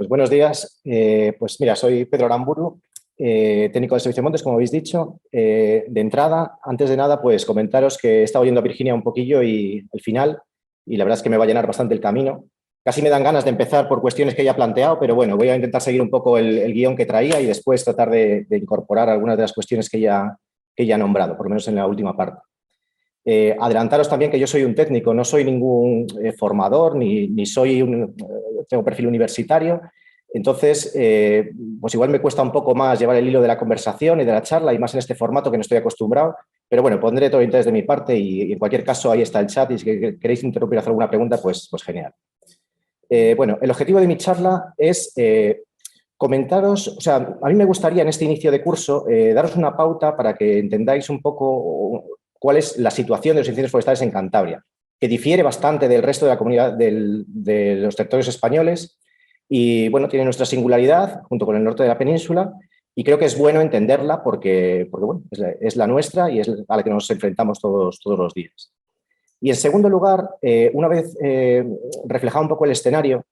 Pues buenos días. Pues mira, soy Pedro Aramburu, técnico de Servicio de Montes, como habéis dicho. De entrada, antes de nada, pues comentaros que he estado oyendo a Virginia un poquillo y al final, y la verdad es que me va a llenar bastante el camino. Casi me dan ganas de empezar por cuestiones que ella ha planteado, pero bueno, voy a intentar seguir un poco el guión que traía y después tratar de incorporar algunas de las cuestiones que ella ha nombrado, por lo menos en la última parte. Adelantaros también que yo soy un técnico, no soy ningún formador, ni soy tengo perfil universitario. Entonces, pues igual me cuesta un poco más llevar el hilo de la conversación y de la charla, y más en este formato que no estoy acostumbrado. Pero bueno, pondré todo el interés de mi parte y en cualquier caso ahí está el chat y si queréis interrumpir o hacer alguna pregunta, pues genial. Bueno, el objetivo de mi charla es comentaros, o sea, a mí me gustaría en este inicio de curso daros una pauta para que entendáis un poco cuál es la situación de los incendios forestales en Cantabria, que difiere bastante del resto de la comunidad de los territorios españoles y, bueno, tiene nuestra singularidad junto con el norte de la península y creo que es bueno entenderla porque bueno, es la nuestra y es a la que nos enfrentamos todos los días. Y, en segundo lugar, una vez reflejado un poco el escenario,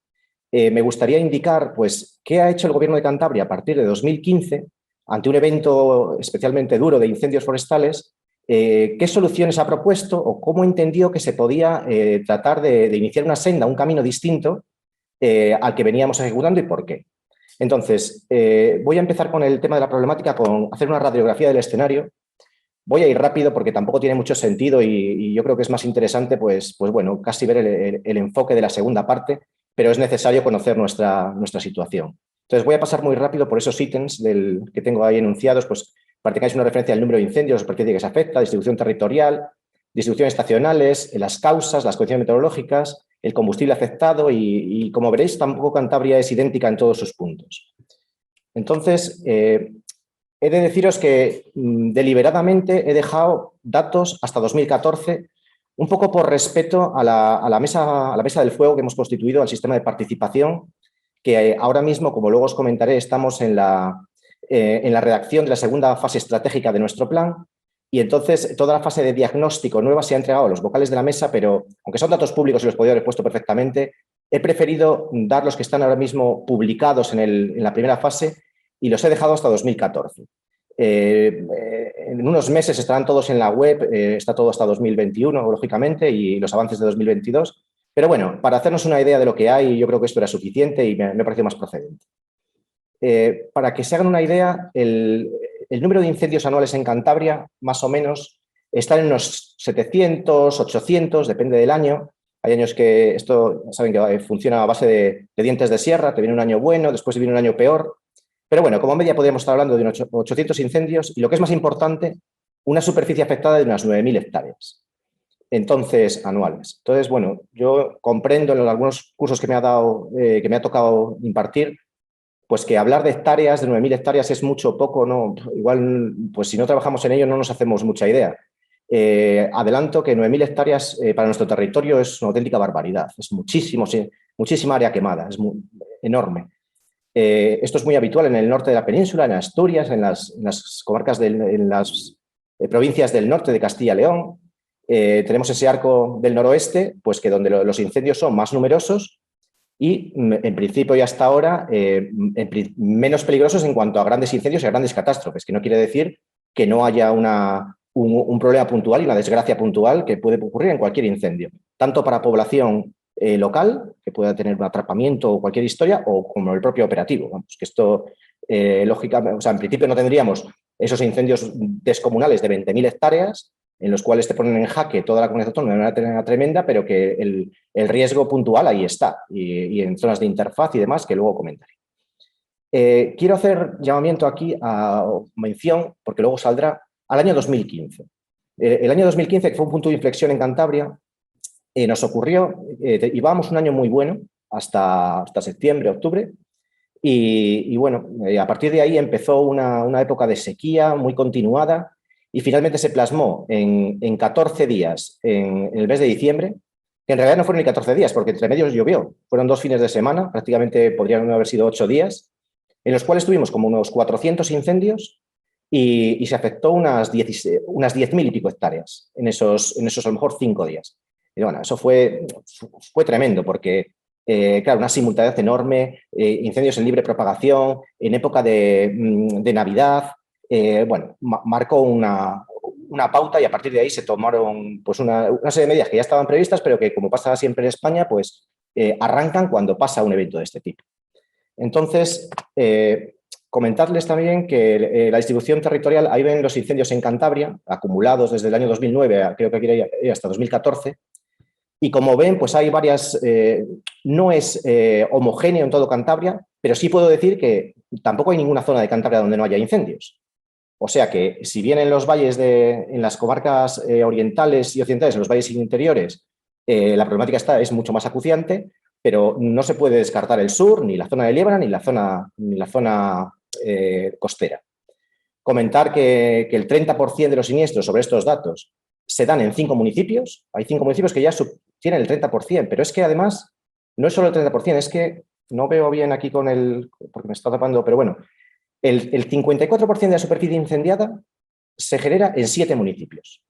me gustaría indicar pues, qué ha hecho el Gobierno de Cantabria a partir de 2015 ante un evento especialmente duro de incendios forestales, qué soluciones ha propuesto o cómo entendió que se podía tratar de iniciar una senda, un camino distinto al que veníamos ejecutando y por qué. Entonces, voy a empezar con el tema de la problemática, con hacer una radiografía del escenario. Voy a ir rápido porque tampoco tiene mucho sentido y yo creo que es más interesante, pues bueno, casi ver el enfoque de la segunda parte, pero es necesario conocer nuestra situación. Entonces voy a pasar muy rápido por esos ítems que tengo ahí enunciados, pues para que tengáis una referencia al número de incendios, la superficie que se afecta, distribución territorial, distribuciones estacionales, las causas, las condiciones meteorológicas, el combustible afectado y como veréis, tampoco Cantabria es idéntica en todos sus puntos. Entonces, he de deciros que deliberadamente he dejado datos hasta 2014, un poco por respeto a la mesa del fuego que hemos constituido, al sistema de participación, que ahora mismo, como luego os comentaré, estamos en la redacción de la segunda fase estratégica de nuestro plan y entonces toda la fase de diagnóstico nueva se ha entregado a los vocales de la mesa, pero aunque son datos públicos y los podría haber puesto perfectamente, he preferido dar los que están ahora mismo publicados en la primera fase y los he dejado hasta 2014. En unos meses estarán todos en la web, está todo hasta 2021, lógicamente, y los avances de 2022. Pero bueno, para hacernos una idea de lo que hay, yo creo que esto era suficiente y me pareció más procedente. Para que se hagan una idea, el número de incendios anuales en Cantabria, más o menos, están en unos 700, 800, depende del año. Hay años que esto, saben que funciona a base de dientes de sierra, te viene un año bueno, después viene un año peor. Pero bueno, como media podríamos estar hablando de unos 800 incendios y lo que es más importante, una superficie afectada de unas 9.000 hectáreas. Entonces, anuales. Entonces, bueno, yo comprendo en algunos cursos que me ha tocado impartir, pues que hablar de hectáreas, de 9.000 hectáreas es mucho o poco, ¿no? Igual, pues si no trabajamos en ello no nos hacemos mucha idea. Adelanto que 9.000 hectáreas para nuestro territorio es una auténtica barbaridad. Es muchísima área quemada, es enorme. Esto es muy habitual en el norte de la península, en Asturias, en las comarcas, en las provincias del norte de Castilla y León. Tenemos ese arco del noroeste, pues que donde los incendios son más numerosos y, en principio y hasta ahora, menos peligrosos en cuanto a grandes incendios y a grandes catástrofes, que no quiere decir que no haya un problema puntual y una desgracia puntual que puede ocurrir en cualquier incendio, tanto para población local, que pueda tener un atrapamiento o cualquier historia, o como el propio operativo. Vamos, que esto, lógicamente, o sea, en principio no tendríamos esos incendios descomunales de 20.000 hectáreas, en los cuales te ponen en jaque toda la comunidad autónoma de una manera tremenda, pero que el riesgo puntual ahí está, y en zonas de interfaz y demás, que luego comentaré. Quiero hacer llamamiento aquí a mención, porque luego saldrá, al año 2015. El año 2015, que fue un punto de inflexión en Cantabria, nos ocurrió, íbamos un año muy bueno, hasta septiembre, octubre, y bueno, a partir de ahí empezó una época de sequía muy continuada y finalmente se plasmó en 14 días en el mes de diciembre, que en realidad no fueron ni 14 días, porque entre medios llovió, fueron 2 fines de semana, prácticamente podrían haber sido 8 días, en los cuales tuvimos como unos 400 incendios y se afectó unas 10.000 y pico hectáreas en esos a lo mejor 5 días. Y bueno, eso fue tremendo porque claro, una simultaneidad enorme, incendios en libre propagación, en época de Navidad. Bueno, marcó una pauta y a partir de ahí se tomaron pues una serie de medidas que ya estaban previstas, pero que, como pasa siempre en España, pues arrancan cuando pasa un evento de este tipo. Entonces, comentarles también que la distribución territorial, ahí ven los incendios en Cantabria, acumulados desde el año 2009, creo que aquí hasta 2014, y como ven, pues hay varias, no es homogéneo en todo Cantabria, pero sí puedo decir que tampoco hay ninguna zona de Cantabria donde no haya incendios. O sea que si bien en los valles, en las comarcas orientales y occidentales, en los valles interiores, la problemática es mucho más acuciante, pero no se puede descartar el sur, ni la zona de Liébana, ni la zona costera. Comentar que el 30% de los siniestros sobre estos datos se dan en 5 municipios. Hay 5 municipios que ya tienen el 30%, pero es que además no es solo el 30%, es que no veo bien aquí porque me está tapando, pero bueno, el 54% de la superficie incendiada se genera en 7 municipios.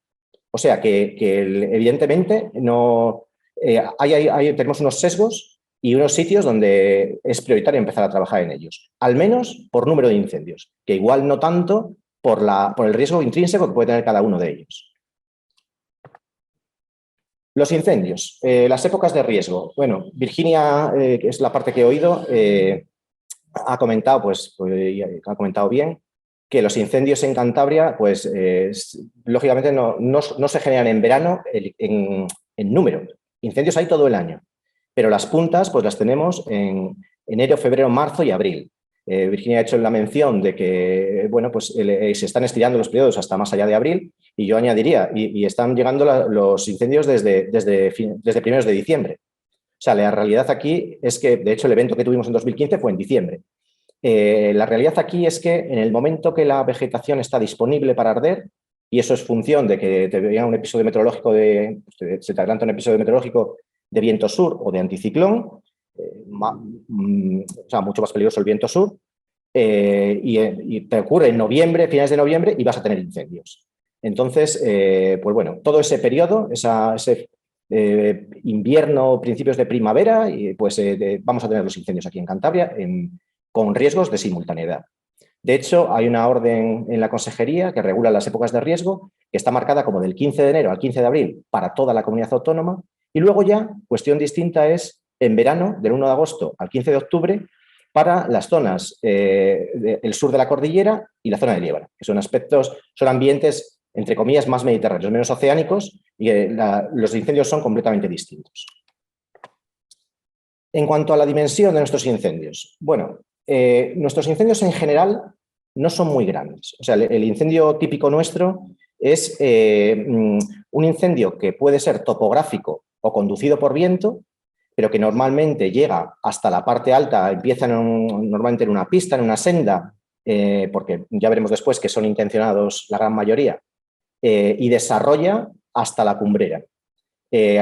O sea que evidentemente no, tenemos unos sesgos y unos sitios donde es prioritario empezar a trabajar en ellos, al menos por número de incendios, que igual no tanto por el riesgo intrínseco que puede tener cada uno de ellos. Los incendios, las épocas de riesgo. Bueno, Virginia, que es la parte que he oído, ha comentado, ha comentado bien, que los incendios en Cantabria, pues lógicamente no se generan en verano en número. Incendios hay todo el año, pero las puntas pues las tenemos en enero, febrero, marzo y abril. Virginia ha hecho la mención de que bueno, pues, se están estirando los periodos hasta más allá de abril, y yo añadiría, y están llegando los incendios desde primeros de diciembre. O sea, la realidad aquí es que, de hecho, el evento que tuvimos en 2015 fue en diciembre. La realidad aquí es que en el momento que la vegetación está disponible para arder, y eso es función de que te venga un episodio meteorológico se te adelanta un episodio meteorológico de viento sur o de anticiclón, o sea, mucho más peligroso el viento sur, y te ocurre en noviembre, finales de noviembre, y vas a tener incendios. Entonces, pues bueno, todo ese periodo, ese invierno, principios de primavera, y pues vamos a tener los incendios aquí en Cantabria con riesgos de simultaneidad. De hecho, hay una orden en la Consejería que regula las épocas de riesgo, que está marcada como del 15 de enero al 15 de abril para toda la comunidad autónoma, y luego ya, cuestión distinta es en verano, del 1 de agosto al 15 de octubre, para las zonas del sur de la cordillera y la zona de Liébana, que son ambientes, entre comillas, más mediterráneos, menos oceánicos, y los incendios son completamente distintos. En cuanto a la dimensión de nuestros incendios, bueno, nuestros incendios en general no son muy grandes. O sea, el incendio típico nuestro es un incendio que puede ser topográfico o conducido por viento, pero que normalmente llega hasta la parte alta, empieza normalmente en una pista, en una senda, porque ya veremos después que son intencionados la gran mayoría, y desarrolla hasta la cumbrera.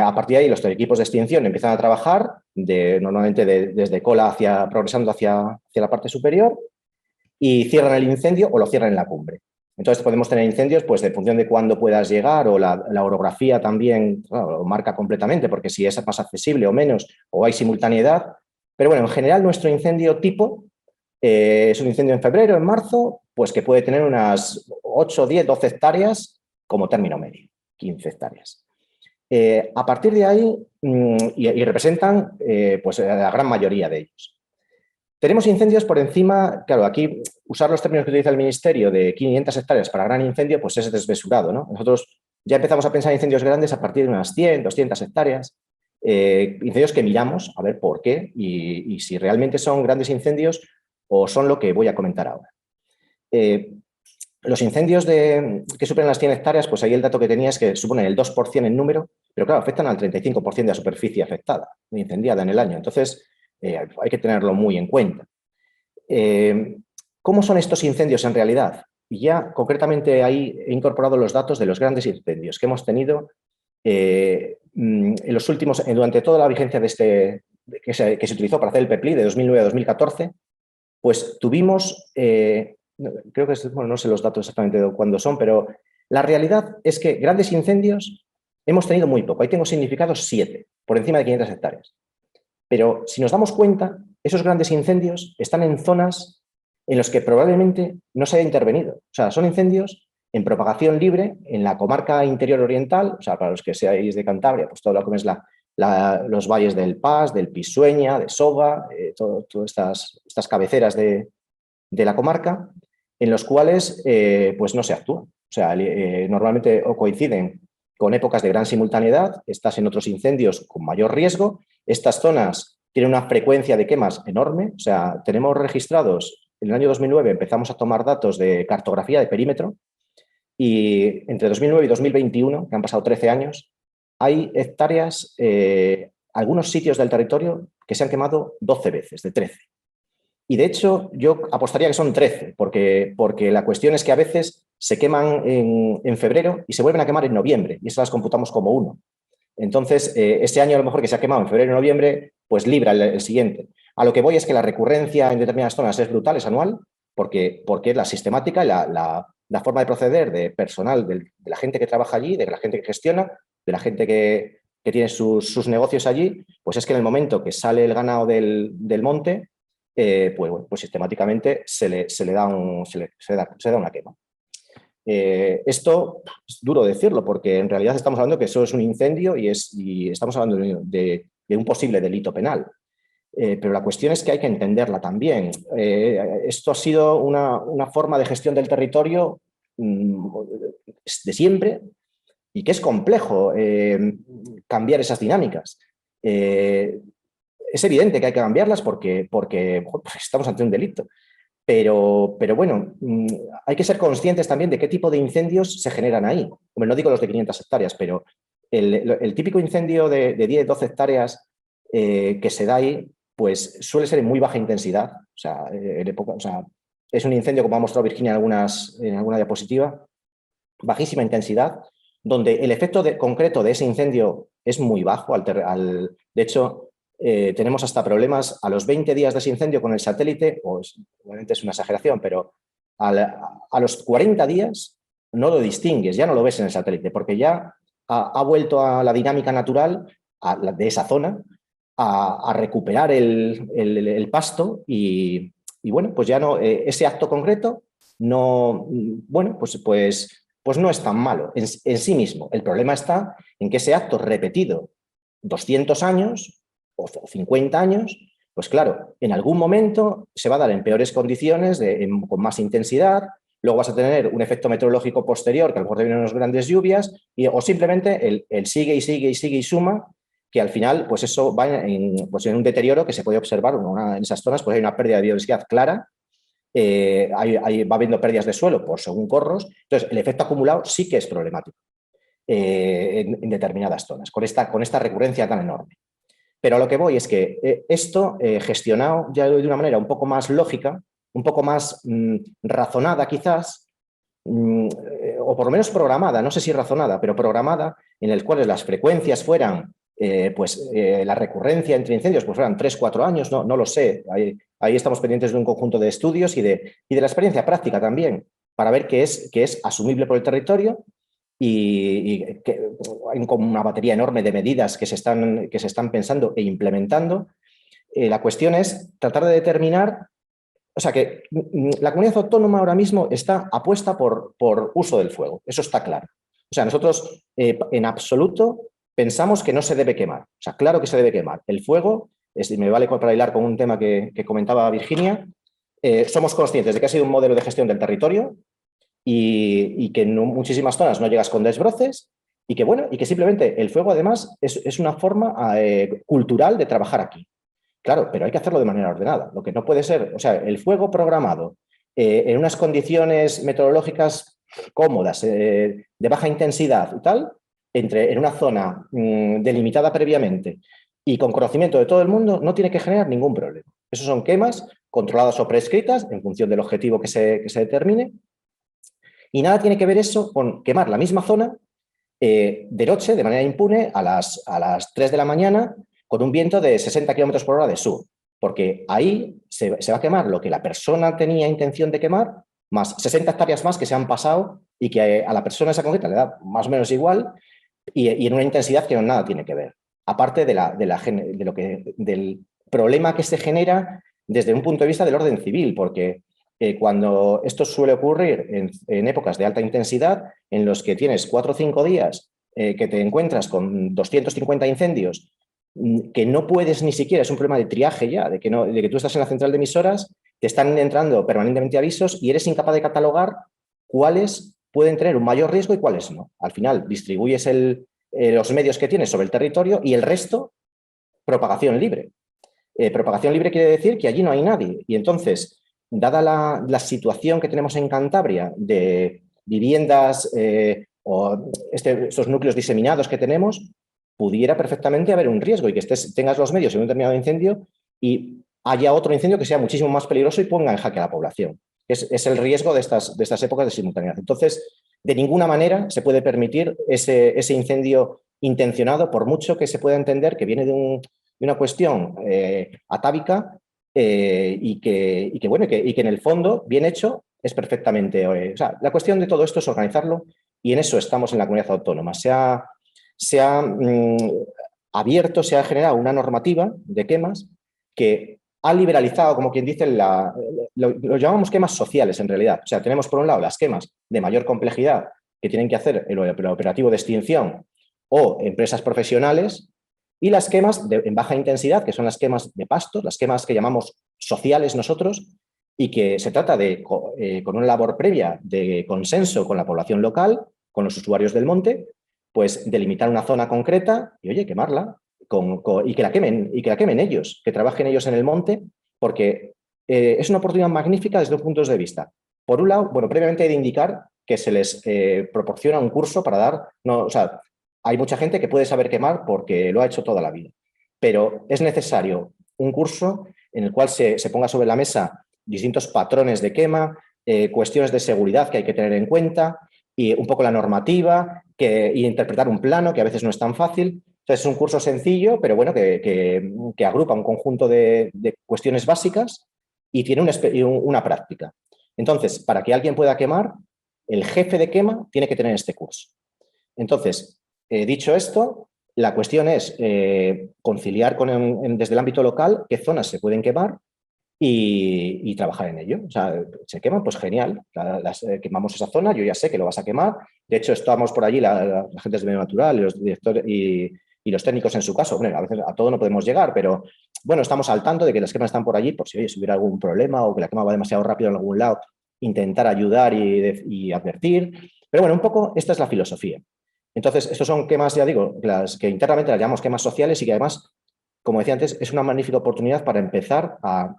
A partir de ahí, los equipos de extinción empiezan a trabajar normalmente desde cola progresando hacia la parte superior, y cierran el incendio o lo cierran en la cumbre. Entonces podemos tener incendios pues, en función de cuándo puedas llegar, o la orografía también lo marca completamente, porque si es más accesible o menos, o hay simultaneidad. Pero bueno, en general nuestro incendio tipo es un incendio en febrero, en marzo, pues que puede tener unas 8, 10, 12 hectáreas como término medio, 15 hectáreas. A partir de ahí, y representan pues, la gran mayoría de ellos. Tenemos incendios por encima, claro, aquí usar los términos que utiliza el Ministerio de 500 hectáreas para gran incendio, pues es desmesurado, ¿no? Nosotros ya empezamos a pensar en incendios grandes a partir de unas 100, 200 hectáreas, incendios que miramos a ver por qué y si realmente son grandes incendios o son lo que voy a comentar ahora. Los incendios que superan las 100 hectáreas, pues ahí el dato que tenía es que suponen el 2% en número, pero claro, afectan al 35% de la superficie afectada, incendiada en el año. Entonces, hay que tenerlo muy en cuenta. ¿Cómo son estos incendios en realidad? Y ya concretamente ahí he incorporado los datos de los grandes incendios que hemos tenido en los últimos, durante toda la vigencia de que se utilizó para hacer el PEPLI de 2009 a 2014, pues tuvimos, creo que bueno, no sé los datos exactamente de cuándo son, pero la realidad es que grandes incendios hemos tenido muy poco. Ahí tengo significados 7, por encima de 500 hectáreas. Pero si nos damos cuenta, esos grandes incendios están en zonas en las que probablemente no se haya intervenido. O sea, son incendios en propagación libre en la comarca interior oriental, o sea, para los que seáis de Cantabria, pues todo lo que es los valles del Pas, del Pisueña, de Soga, todas estas cabeceras de la comarca, en los cuales pues no se actúa. O sea, normalmente o coinciden con épocas de gran simultaneidad, estás en otros incendios con mayor riesgo. Estas zonas tienen una frecuencia de quemas enorme, o sea, tenemos registrados, en el año 2009 empezamos a tomar datos de cartografía de perímetro y entre 2009 y 2021, que han pasado 13 años, hay hectáreas, algunos sitios del territorio que se han quemado 12 veces, de 13. Y de hecho, yo apostaría que son 13, porque la cuestión es que a veces se queman en febrero y se vuelven a quemar en noviembre, y esas las computamos como uno. Entonces, este año a lo mejor que se ha quemado en febrero y noviembre, pues libra el siguiente. A lo que voy es que la recurrencia en determinadas zonas es brutal, es anual, porque la sistemática y la forma de proceder de personal, de la gente que trabaja allí, de la gente que gestiona, de la gente que tiene sus negocios allí, pues es que en el momento que sale el ganado del monte, pues sistemáticamente se le da una quema. Esto es duro decirlo porque en realidad estamos hablando que eso es un incendio y estamos hablando de un posible delito penal. Pero la cuestión es que hay que entenderla también. Esto ha sido una forma de gestión del territorio de siempre y que es complejo cambiar esas dinámicas. Es evidente que hay que cambiarlas porque estamos ante un delito. Pero bueno, hay que ser conscientes también de qué tipo de incendios se generan ahí. Hombre, no digo los de 500 hectáreas, pero el típico incendio de 10, 12 hectáreas que se da ahí, pues suele ser en muy baja intensidad. O sea, es un incendio, como ha mostrado Virginia en alguna diapositiva, bajísima intensidad, donde el efecto concreto de ese incendio es muy bajo. De hecho, tenemos hasta problemas a los 20 días de ese incendio con el satélite, obviamente es una exageración, pero a los 40 días no lo distingues, ya no lo ves en el satélite, porque ya ha vuelto a la dinámica natural de esa zona, a recuperar el pasto y bueno, pues ya no, ese acto concreto no, bueno, pues no es tan malo en sí mismo. El problema está en que ese acto repetido 200 años o 50 años, pues claro, en algún momento se va a dar en peores condiciones, con más intensidad, luego vas a tener un efecto meteorológico posterior, que a lo mejor te vienen unas grandes lluvias, o simplemente el sigue y sigue y sigue y suma, que al final, pues eso va en un deterioro que se puede observar en esas zonas, pues hay una pérdida de biodiversidad clara, va habiendo pérdidas de suelo por según corros, entonces el efecto acumulado sí que es problemático en determinadas zonas, con esta recurrencia tan enorme. Pero a lo que voy es que esto, gestionado ya de una manera un poco más lógica, un poco más razonada quizás, o por lo menos programada, no sé si razonada, pero programada, en el cual las frecuencias fueran, la recurrencia entre incendios pues fueran 3-4 años, no lo sé. Ahí estamos pendientes de un conjunto de estudios y de la experiencia práctica también, para ver qué es asumible por el territorio y hay como una batería enorme de medidas que se están pensando e implementando. La cuestión es tratar de determinar, o sea, que la comunidad autónoma ahora mismo está apuesta por uso del fuego, eso está claro. O sea, nosotros en absoluto pensamos que no se debe quemar. O sea, claro que se debe quemar. El fuego, me vale para hilar con un tema que comentaba Virginia, somos conscientes de que ha sido un modelo de gestión del territorio y que en muchísimas zonas no llegas con desbroces y que simplemente el fuego además es una forma cultural de trabajar aquí. Claro, pero hay que hacerlo de manera ordenada. Lo que no puede ser, o sea, el fuego programado en unas condiciones meteorológicas cómodas, de baja intensidad y tal, en una zona delimitada previamente y con conocimiento de todo el mundo, no tiene que generar ningún problema. Eso son quemas controladas o prescritas en función del objetivo que se determine. Y nada tiene que ver eso con quemar la misma zona de noche, de manera impune, a las 3 de la mañana, con un viento de 60 km por hora de sur. Porque ahí se va a quemar lo que la persona tenía intención de quemar, más 60 hectáreas más que se han pasado y que a la persona esa concreta le da más o menos igual y en una intensidad que nada tiene que ver. aparte del problema que se genera desde un punto de vista del orden civil, porque cuando esto suele ocurrir en épocas de alta intensidad, en los que tienes 4 o 5 días que te encuentras con 250 incendios, que no puedes ni siquiera, es un problema de triaje ya, de que tú estás en la central de emisoras, te están entrando permanentemente avisos y eres incapaz de catalogar cuáles pueden tener un mayor riesgo y cuáles no. Al final distribuyes los medios que tienes sobre el territorio y el resto, propagación libre. Propagación libre quiere decir que allí no hay nadie. Y entonces, dada la situación que tenemos en Cantabria de viviendas o estos núcleos diseminados que tenemos, pudiera perfectamente haber un riesgo y que tengas los medios en un determinado incendio y haya otro incendio que sea muchísimo más peligroso y ponga en jaque a la población. Es el riesgo de estas épocas de simultaneidad. Entonces, de ninguna manera se puede permitir ese incendio intencionado, por mucho que se pueda entender que viene de una cuestión atávica y que en el fondo, bien hecho, es perfectamente... o sea, la cuestión de todo esto es organizarlo y en eso estamos en la comunidad autónoma. Se ha abierto, se ha generado una normativa de quemas que ha liberalizado, como quien dice, lo llamamos quemas sociales en realidad. O sea, tenemos por un lado las quemas de mayor complejidad que tienen que hacer el operativo de extinción o empresas profesionales y las quemas en baja intensidad, que son las quemas de pastos, las quemas que llamamos sociales nosotros y que se trata de, con una labor previa de consenso con la población local, con los usuarios del monte, pues delimitar una zona concreta y, oye, quemarla y que la quemen ellos, que trabajen ellos en el monte, porque es una oportunidad magnífica desde dos puntos de vista. Por un lado, bueno, previamente he de indicar que se les proporciona un curso para dar, no, o sea, hay mucha gente que puede saber quemar porque lo ha hecho toda la vida, pero es necesario un curso en el cual se ponga sobre la mesa distintos patrones de quema, cuestiones de seguridad que hay que tener en cuenta y un poco la normativa y interpretar un plano que a veces no es tan fácil. Entonces es un curso sencillo, pero bueno, que agrupa un conjunto de cuestiones básicas y tiene una práctica. Entonces, para que alguien pueda quemar, el jefe de quema tiene que tener este curso. Entonces, dicho esto, la cuestión es conciliar desde el ámbito local qué zonas se pueden quemar y trabajar en ello. O sea, se queman, pues genial, quemamos esa zona, yo ya sé que lo vas a quemar. De hecho, estamos por allí, la gente de medio natural y los directores y los técnicos en su caso. Bueno, a veces a todo no podemos llegar, pero bueno, estamos al tanto de que las quemas están por allí por si, oye, si hubiera algún problema o que la quema va demasiado rápido en algún lado, intentar ayudar y advertir. Pero bueno, un poco esta es la filosofía. Entonces, estos son quemas, ya digo, las que internamente las llamamos quemas sociales y que además, como decía antes, es una magnífica oportunidad para empezar a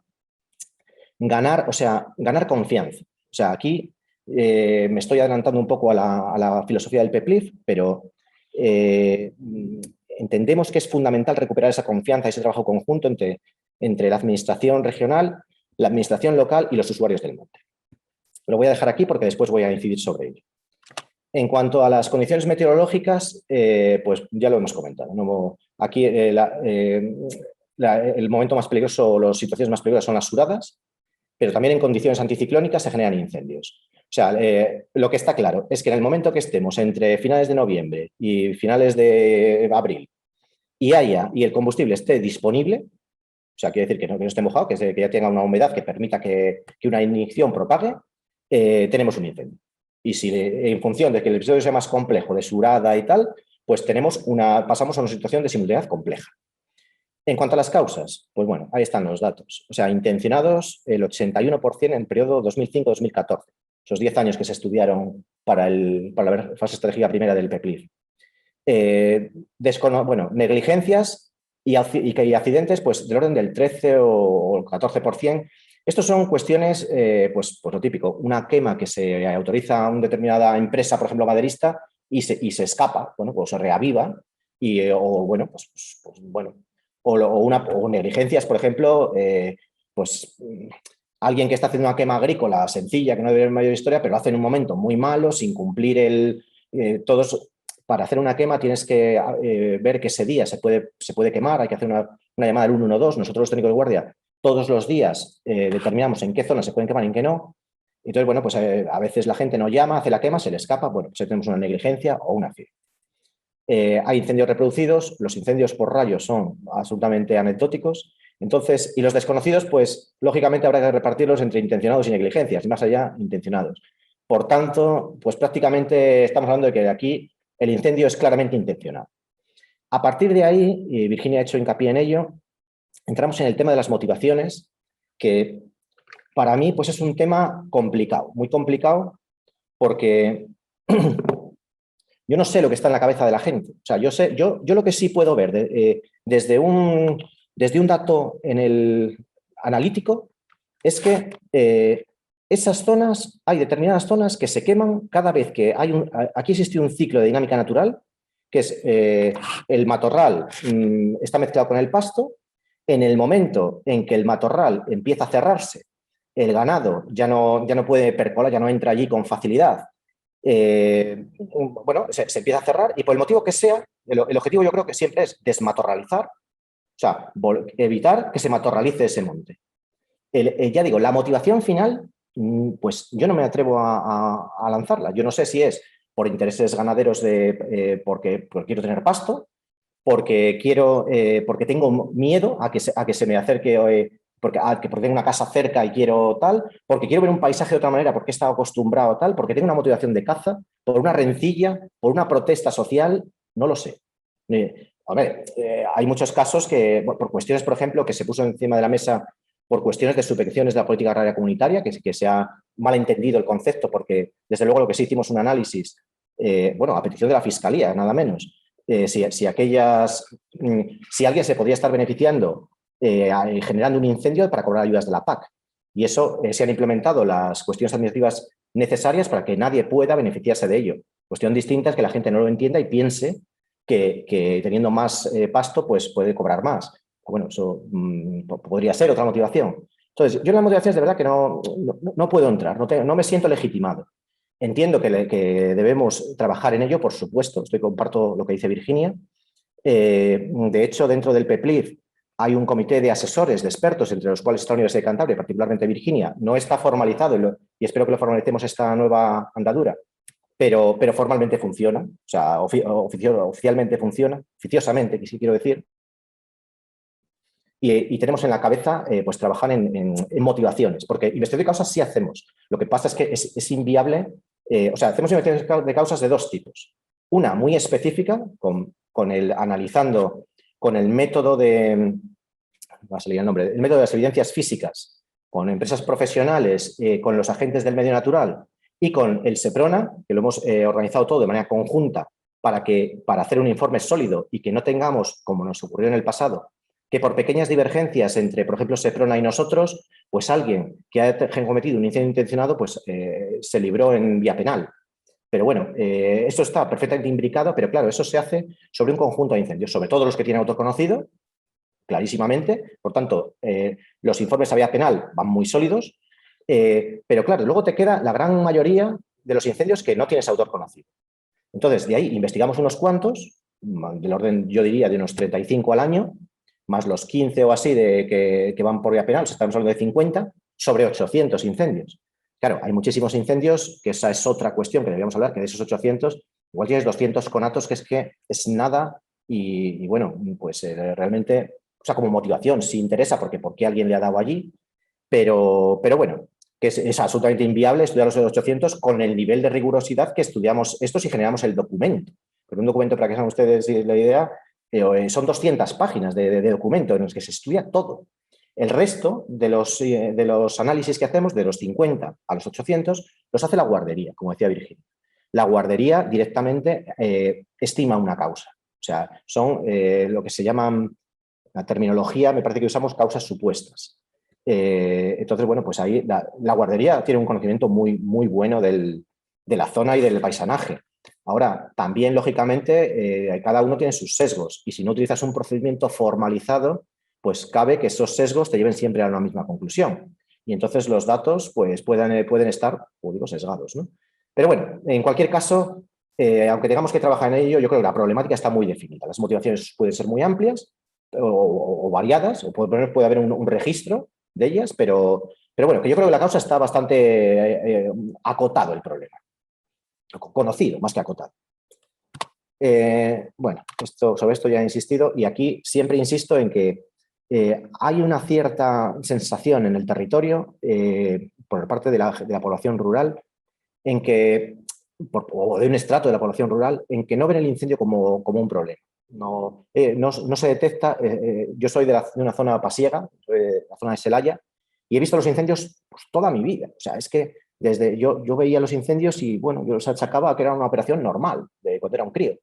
ganar confianza. O sea, aquí me estoy adelantando un poco a la filosofía del PEPLIF, pero entendemos que es fundamental recuperar esa confianza, ese trabajo conjunto entre la administración regional, la administración local y los usuarios del monte. Lo voy a dejar aquí porque después voy a incidir sobre ello. En cuanto a las condiciones meteorológicas, pues ya lo hemos comentado. ¿No? Aquí el momento más peligroso o las situaciones más peligrosas son las suradas, pero también en condiciones anticiclónicas se generan incendios. O sea, lo que está claro es que en el momento que estemos entre finales de noviembre y finales de abril y el combustible esté disponible, o sea, quiere decir que no esté mojado, que ya tenga una humedad que permita que una ignición propague, tenemos un incendio. Y si en función de que el episodio sea más complejo, de surada y tal, pues pasamos a una situación de simultaneidad compleja. En cuanto a las causas, pues bueno, ahí están los datos. O sea, intencionados el 81% en el periodo 2005-2014, esos 10 años que se estudiaron para la fase estratégica primera del PEPLIF. Negligencias y accidentes pues del orden del 13 o 14%. Estos son cuestiones, pues lo típico, una quema que se autoriza a una determinada empresa, por ejemplo, maderista, y se escapa, bueno, pues se reaviva, o negligencias, por ejemplo, alguien que está haciendo una quema agrícola sencilla, que no debe haber mayor historia, pero lo hace en un momento muy malo, sin cumplir para hacer una quema tienes que ver que ese día se puede quemar, hay que hacer una llamada al 112. Nosotros los técnicos de guardia todos los días determinamos en qué zona se pueden quemar y en qué no. Entonces, bueno, pues a veces la gente no llama, hace la quema, se le escapa, bueno, pues tenemos una negligencia o un accidente. Hay incendios reproducidos, los incendios por rayos son absolutamente anecdóticos. Entonces, y los desconocidos, pues lógicamente habrá que repartirlos entre intencionados y negligencias, y más allá, intencionados. Por tanto, pues prácticamente estamos hablando de que aquí el incendio es claramente intencionado. A partir de ahí, y Virginia ha hecho hincapié en ello, entramos en el tema de las motivaciones, que para mí pues es un tema complicado, muy complicado, porque yo no sé lo que está en la cabeza de la gente. O sea, yo lo que sí puedo ver desde un dato en el analítico es que esas zonas, hay determinadas zonas que se queman cada vez que aquí existe un ciclo de dinámica natural, que es el matorral está mezclado con el pasto. En el momento en que el matorral empieza a cerrarse, el ganado ya no puede percolar, ya no entra allí con facilidad. Bueno, se empieza a cerrar y por el motivo que sea, el objetivo yo creo que siempre es desmatorralizar, o sea, evitar que se matorralice ese monte. Ya digo, la motivación final, pues yo no me atrevo a lanzarla. Yo no sé si es por intereses ganaderos porque quiero tener pasto, porque tengo miedo a que se me acerque, porque tengo una casa cerca y quiero tal, porque quiero ver un paisaje de otra manera, porque he estado acostumbrado a tal, porque tengo una motivación de caza, por una rencilla, por una protesta social, no lo sé. A ver, hay muchos casos que, por cuestiones, por ejemplo, que se puso encima de la mesa por cuestiones de subvenciones de la política agraria comunitaria, que se ha malentendido el concepto, porque desde luego lo que sí hicimos un análisis, bueno, a petición de la Fiscalía, nada menos, si alguien se podría estar beneficiando generando un incendio para cobrar ayudas de la PAC. Y eso se han implementado las cuestiones administrativas necesarias para que nadie pueda beneficiarse de ello. Cuestión distinta es que la gente no lo entienda y piense que teniendo más pasto pues puede cobrar más. Bueno, eso podría ser otra motivación. Entonces, yo en las motivaciones de verdad que no puedo entrar, no me siento legitimado. Entiendo que debemos trabajar en ello, por supuesto, comparto lo que dice Virginia. De hecho, dentro del PEPLIF hay un comité de asesores, de expertos, entre los cuales está la Universidad de Cantabria, particularmente Virginia. No está formalizado y espero que lo formalicemos esta nueva andadura, pero formalmente funciona, o sea, oficialmente funciona, oficiosamente, que sí quiero decir. Y tenemos en la cabeza pues trabajar en motivaciones, porque investigación de causas sí hacemos. Lo que pasa es que es inviable, o sea, hacemos investigación de causas de dos tipos. Una muy específica, analizando con el método va a salir el nombre, el método de las evidencias físicas, con empresas profesionales, con los agentes del medio natural y con el SEPRONA, que lo hemos organizado todo de manera conjunta para hacer un informe sólido y que no tengamos, como nos ocurrió en el pasado, que por pequeñas divergencias entre, por ejemplo, SEPRONA y nosotros, pues alguien que ha cometido un incendio intencionado pues, se libró en vía penal. Pero bueno, esto está perfectamente imbricado, pero claro, eso se hace sobre un conjunto de incendios, sobre todo los que tienen autoconocido, clarísimamente. Por tanto, los informes a vía penal van muy sólidos, pero claro, luego te queda la gran mayoría de los incendios que no tienes autor conocido. Entonces, de ahí investigamos unos cuantos, del orden, yo diría, de unos 35 al año, más los 15 o así que van por vía penal, estamos hablando de 50, sobre 800 incendios. Claro, hay muchísimos incendios, que esa es otra cuestión que deberíamos hablar, que de esos 800, igual tienes 200 conatos, que es nada y bueno, pues realmente, o sea, como motivación, sí interesa porque alguien le ha dado allí, pero bueno, que es absolutamente inviable estudiar los 800 con el nivel de rigurosidad que estudiamos estos y generamos el documento. Pero un documento, para que sean ustedes la idea, son 200 páginas de documento en los que se estudia todo. El resto de los análisis que hacemos, de los 50 a los 800, los hace la guardería, como decía Virginia. La guardería directamente estima una causa. O sea, son lo que se llaman, la terminología, me parece que usamos causas supuestas. Entonces, bueno, pues ahí la guardería tiene un conocimiento muy, muy bueno de la zona y del paisanaje. Ahora, también, lógicamente, cada uno tiene sus sesgos y si no utilizas un procedimiento formalizado, pues cabe que esos sesgos te lleven siempre a una misma conclusión. Y entonces los datos pues, pueden estar, como digo, sesgados, ¿no? Pero bueno, en cualquier caso, aunque tengamos que trabajar en ello, yo creo que la problemática está muy definida. Las motivaciones pueden ser muy amplias o variadas, o puede haber un registro de ellas, pero bueno, que yo creo que la causa está bastante acotado el problema. Conocido, más que acotado. Bueno, sobre esto ya he insistido y aquí siempre insisto en que hay una cierta sensación en el territorio por parte de la población rural en que, o de un estrato de la población rural, en que no ven el incendio como un problema. No se detecta. Yo soy de una zona pasiega, de la zona de Celaya, y he visto los incendios pues, toda mi vida. O sea, es que desde yo veía los incendios y, bueno, yo los achacaba a que era una operación normal, de cuando era un crío.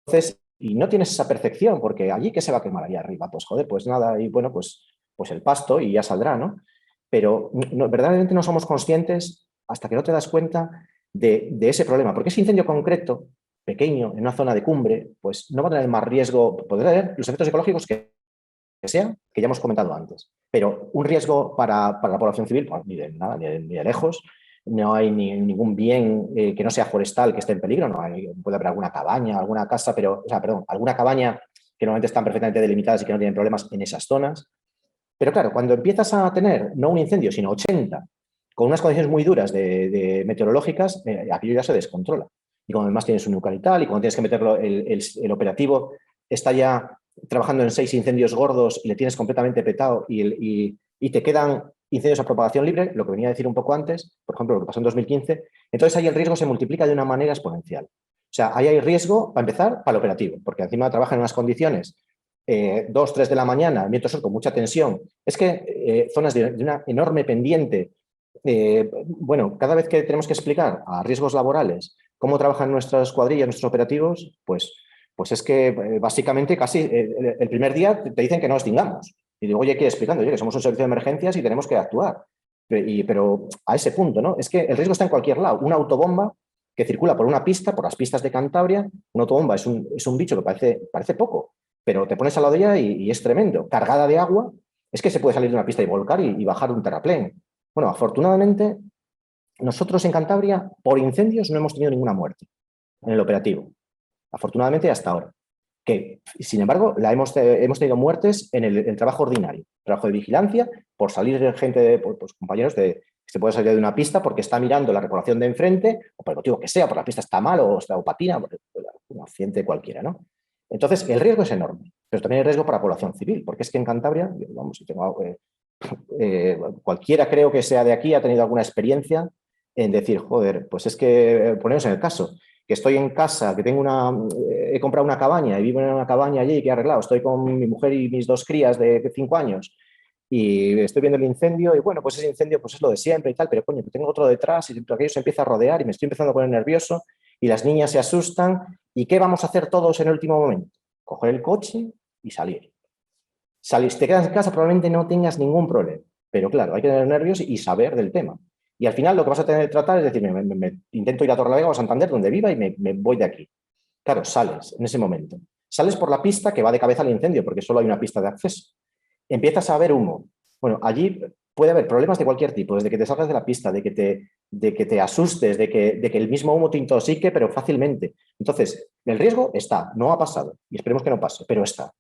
Entonces, y no tienes esa percepción, porque allí, ¿qué se va a quemar allá arriba? Pues joder, pues nada, y bueno, pues el pasto y ya saldrá, ¿no? Pero verdaderamente no somos conscientes hasta que no te das cuenta de ese problema, porque ese incendio concreto, pequeño, en una zona de cumbre, pues no va a tener más riesgo, podrá tener los efectos ecológicos que sea, que ya hemos comentado antes, pero un riesgo para la población civil, pues, ni de nada, ni de lejos. No hay ningún bien que no sea forestal que esté en peligro, puede haber alguna cabaña, alguna casa, perdón, alguna cabaña que normalmente están perfectamente delimitadas y que no tienen problemas en esas zonas. Pero claro, cuando empiezas a tener no un incendio, sino 80, con unas condiciones muy duras de meteorológicas, aquello ya se descontrola. Y cuando además tienes un eucaliptal y cuando tienes que meterlo, el operativo está ya trabajando en 6 incendios gordos y le tienes completamente petado y te quedan incendios a propagación libre, lo que venía a decir un poco antes, por ejemplo, lo que pasó en 2015, entonces ahí el riesgo se multiplica de una manera exponencial. O sea, ahí hay riesgo, para empezar, para el operativo, porque encima trabaja en unas condiciones 2, 3 de la mañana, viento sur con mucha tensión. Es que zonas de una enorme pendiente. Bueno, cada vez que tenemos que explicar a riesgos laborales cómo trabajan nuestras cuadrillas, nuestros operativos, pues es que básicamente casi el primer día te dicen que no extingamos. Y digo, oye, ¿qué explicando? Oye, que somos un servicio de emergencias y tenemos que actuar. Pero a ese punto, ¿no? Es que el riesgo está en cualquier lado. Una autobomba que circula por una pista, por las pistas de Cantabria, una autobomba es un bicho que parece poco, pero te pones al lado de ella y es tremendo. Cargada de agua, es que se puede salir de una pista y volcar y bajar un terraplén. Bueno, afortunadamente, nosotros en Cantabria, por incendios, no hemos tenido ninguna muerte en el operativo. Afortunadamente, hasta ahora. Que, sin embargo, hemos tenido muertes en el trabajo ordinario, trabajo de vigilancia, por salir gente, pues, compañeros que se puede salir de una pista porque está mirando la repoblación de enfrente, o por el motivo que sea, porque la pista está mal o patina, un accidente cualquiera, ¿no? Entonces, el riesgo es enorme, pero también hay riesgo para la población civil, porque es que en Cantabria, vamos, si tengo, cualquiera creo que sea de aquí ha tenido alguna experiencia en decir, joder, pues es que ponemos en el caso, que estoy en casa, que he comprado una cabaña y vivo en una cabaña allí que he arreglado, estoy con mi mujer y mis 2 crías de 5 años y estoy viendo el incendio y bueno, pues ese incendio pues es lo de siempre y tal, pero coño, tengo otro detrás y aquello se empieza a rodear y me estoy empezando a poner nervioso y las niñas se asustan y ¿qué vamos a hacer todos en el último momento? Coger el coche y salir. Si te quedas en casa probablemente no tengas ningún problema, pero claro, hay que tener nervios y saber del tema. Y al final lo que vas a tener que tratar es decir, intento ir a Torrelavega o a Santander, donde viva, y me voy de aquí. Claro, sales en ese momento. Sales por la pista que va de cabeza al incendio, porque solo hay una pista de acceso. Empiezas a ver humo. Bueno, allí puede haber problemas de cualquier tipo, desde que te salgas de la pista, de que te asustes, de que el mismo humo te intoxique, pero fácilmente. Entonces, el riesgo está, no ha pasado, y esperemos que no pase, pero está.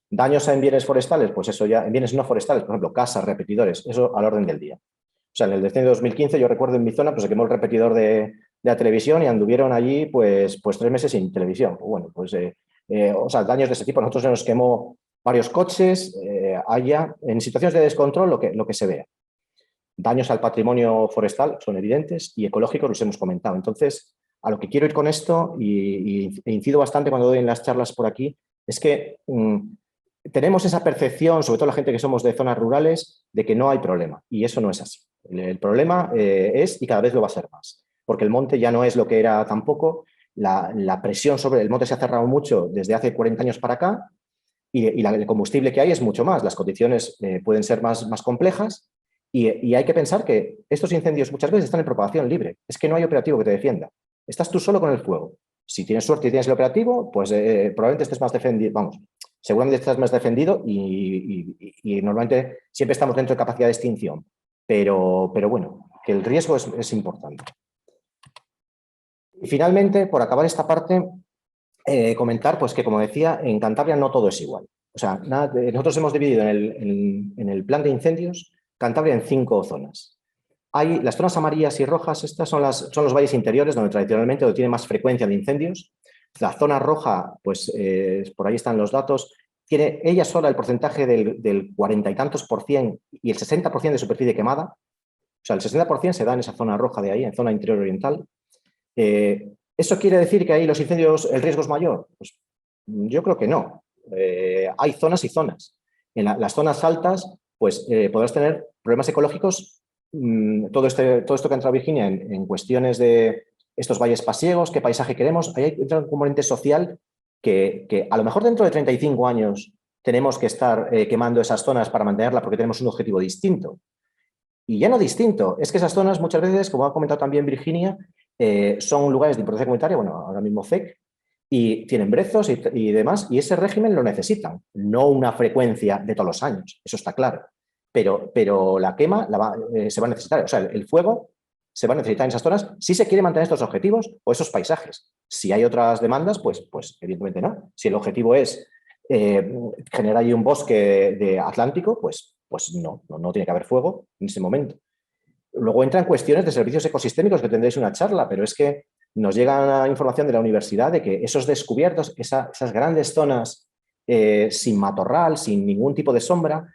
Daños en bienes forestales, pues eso ya, en bienes no forestales, por ejemplo, casas, repetidores, eso al orden del día. O sea, en el descenso de 2015, yo recuerdo en mi zona, pues se quemó el repetidor de la televisión y anduvieron allí pues 3 meses sin televisión. Pues bueno, o sea, daños de ese tipo. Nosotros se nos quemó varios coches, allá, en situaciones de descontrol, lo que se vea. Daños al patrimonio forestal son evidentes y ecológicos los hemos comentado. Entonces, a lo que quiero ir con esto, e incido bastante cuando doy en las charlas por aquí, es que tenemos esa percepción, sobre todo la gente que somos de zonas rurales, de que no hay problema. Y eso no es así. El problema es, y cada vez lo va a ser más, porque el monte ya no es lo que era tampoco. La presión sobre el monte se ha cerrado mucho desde hace 40 años para acá y el combustible que hay es mucho más. Las condiciones pueden ser más complejas y hay que pensar que estos incendios muchas veces están en propagación libre. Es que no hay operativo que te defienda. Estás tú solo con el fuego. Si tienes suerte y tienes el operativo, pues probablemente estés más defendido. Vamos, seguramente estás más defendido y normalmente siempre estamos dentro de capacidad de extinción. Pero bueno, que el riesgo es importante. Y finalmente, por acabar esta parte, comentar pues que, como decía, en Cantabria no todo es igual. O sea, nosotros hemos dividido en el plan de incendios Cantabria en 5 zonas. Hay las zonas amarillas y rojas, estas son los valles interiores donde tradicionalmente tiene más frecuencia de incendios. La zona roja, pues por ahí están los datos, tiene ella sola el porcentaje del 40 y tantos por cien y el 60% de superficie quemada. O sea, el 60% se da en esa zona roja de ahí, en zona interior oriental. ¿Eso quiere decir que ahí los incendios, el riesgo es mayor? Pues yo creo que no. Hay zonas y zonas. En las zonas altas, pues podrás tener problemas ecológicos. Todo esto que ha entrado Virginia en cuestiones de estos valles pasiegos, qué paisaje queremos, ahí entra un componente social que a lo mejor dentro de 35 años tenemos que estar quemando esas zonas para mantenerla porque tenemos un objetivo distinto. Y ya no distinto, es que esas zonas muchas veces, como ha comentado también Virginia, son lugares de importancia comunitaria, bueno, ahora mismo FEC, y tienen brezos y demás, y ese régimen lo necesitan, no una frecuencia de todos los años, eso está claro. Pero la quema se va a necesitar, o sea, el fuego se va a necesitar en esas zonas si se quiere mantener estos objetivos o esos paisajes. Si hay otras demandas, pues evidentemente no. Si el objetivo es generar ahí un bosque de Atlántico, pues no tiene que haber fuego en ese momento. Luego entran cuestiones de servicios ecosistémicos que tendréis una charla, pero es que nos llega la información de la universidad de que esos descubiertos, esas grandes zonas sin matorral, sin ningún tipo de sombra,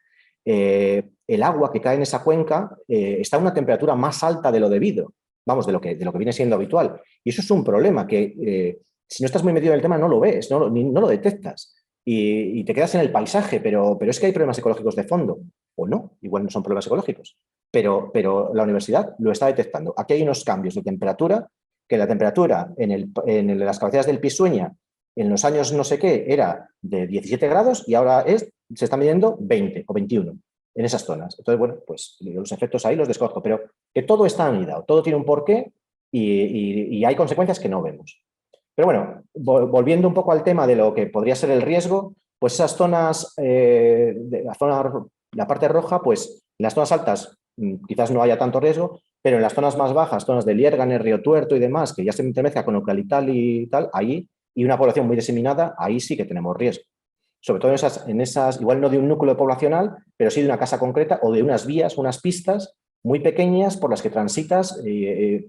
el agua que cae en esa cuenca está a una temperatura más alta de lo debido, vamos, de lo que viene siendo habitual. Y eso es un problema que si no estás muy metido en el tema no lo ves, no lo detectas. Y te quedas en el paisaje, pero es que hay problemas ecológicos de fondo. O no, igual no son problemas ecológicos. Pero la universidad lo está detectando. Aquí hay unos cambios de temperatura, que la temperatura en las cabeceras del Pisueña en los años no sé qué era de 17 grados y ahora se está midiendo 20 o 21 en esas zonas. Entonces, bueno, pues los efectos ahí los desconozco, pero que todo está anidado, todo tiene un porqué y hay consecuencias que no vemos. Pero bueno, volviendo un poco al tema de lo que podría ser el riesgo, pues esas zonas, la parte roja, pues en las zonas altas quizás no haya tanto riesgo, pero en las zonas más bajas, zonas de Liérganes, Río Tuerto y demás, que ya se intermezcla con eucaliptal y tal, ahí, y una población muy diseminada, ahí sí que tenemos riesgo. Sobre todo en esas, igual no de un núcleo poblacional, pero sí de una casa concreta o de unas vías, unas pistas muy pequeñas por las que transitas en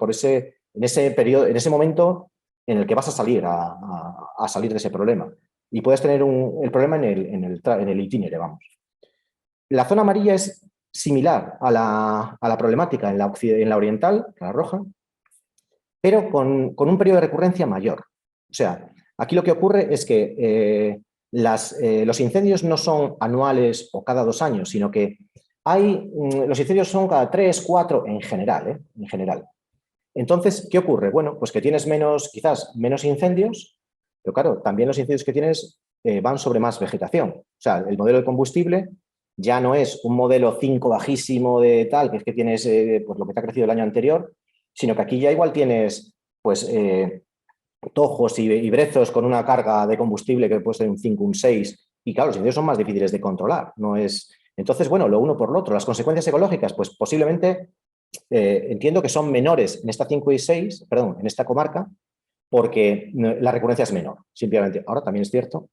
ese periodo, en ese momento en el que vas a salir a salir de ese problema. Y puedes tener el problema en el itinerario, vamos. La zona amarilla es similar a la problemática en la oriental, la roja, pero con un periodo de recurrencia mayor. O sea, aquí lo que ocurre es que los incendios no son anuales o cada 2 años, sino que los incendios son cada 3, 4 en general, en general. Entonces, ¿qué ocurre? Bueno, pues que tienes quizás menos incendios, pero claro, también los incendios que tienes van sobre más vegetación. O sea, el modelo de combustible ya no es un modelo 5 bajísimo de tal, que es que tienes pues lo que te ha crecido el año anterior, sino que aquí ya igual tienes pues tojos y brezos con una carga de combustible que puede ser un 5, un 6, y claro, los incendios son más difíciles de controlar. No es... Entonces, bueno, lo uno por lo otro. Las consecuencias ecológicas, pues posiblemente entiendo que son menores en esta 5 y 6, perdón, en esta comarca, porque la recurrencia es menor, simplemente. Ahora también es cierto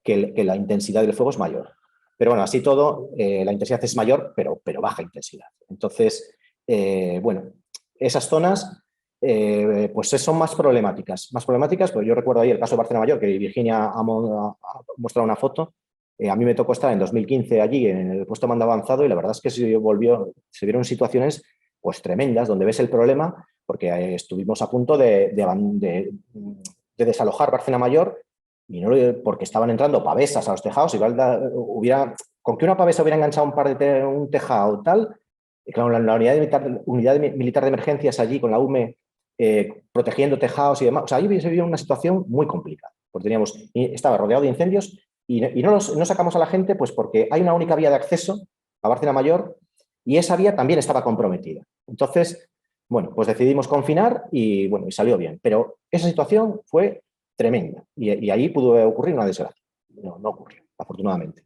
que la intensidad del fuego es mayor. Pero bueno, así todo, la intensidad es mayor, pero baja intensidad. Entonces, bueno, esas zonas pues son más problemáticas. Más problemáticas, pues yo recuerdo ahí el caso de Barcelona Mayor, que Virginia ha mostrado una foto. A mí me tocó estar en 2015 allí en el puesto de mando avanzado y la verdad es que se vieron situaciones pues tremendas donde ves el problema porque estuvimos a punto de desalojar Barcelona Mayor y no porque estaban entrando pavesas a los tejados. Igual con que una pavesa hubiera enganchado un tejado tal, y claro, la unidad militar de emergencias allí con la UME protegiendo tejados y demás. O sea, ahí se vio una situación muy complicada, porque estaba rodeado de incendios y no sacamos a la gente pues porque hay una única vía de acceso a Barcelona Mayor y esa vía también estaba comprometida. Entonces, bueno, pues decidimos confinar y bueno, y salió bien. Pero esa situación fue tremenda y ahí pudo ocurrir una desgracia. No ocurrió, afortunadamente.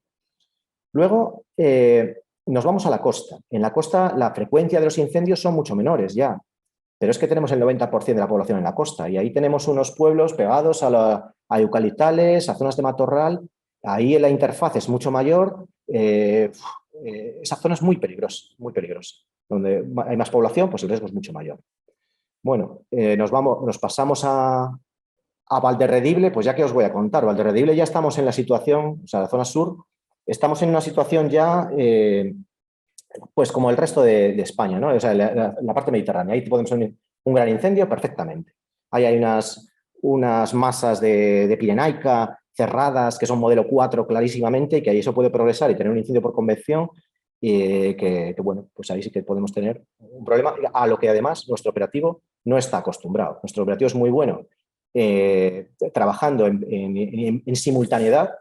Luego nos vamos a la costa. En la costa la frecuencia de los incendios son mucho menores ya, pero es que tenemos el 90% de la población en la costa y ahí tenemos unos pueblos pegados a eucaliptales, a zonas de matorral. Ahí la interfaz es mucho mayor. Esa zona es muy peligrosa, muy peligrosa. Donde hay más población, pues el riesgo es mucho mayor. Bueno, nos pasamos A Valderredible, pues ya que os voy a contar, Valderredible ya estamos en la situación, o sea, la zona sur, estamos en una situación ya, pues como el resto de España, ¿no? O sea, la parte mediterránea. Ahí podemos tener un gran incendio perfectamente. Ahí hay unas masas de pirenaica cerradas que son modelo 4 clarísimamente y que ahí eso puede progresar y tener un incendio por convección bueno, pues ahí sí que podemos tener un problema a lo que además nuestro operativo no está acostumbrado. Nuestro operativo es muy bueno trabajando en simultaneidad,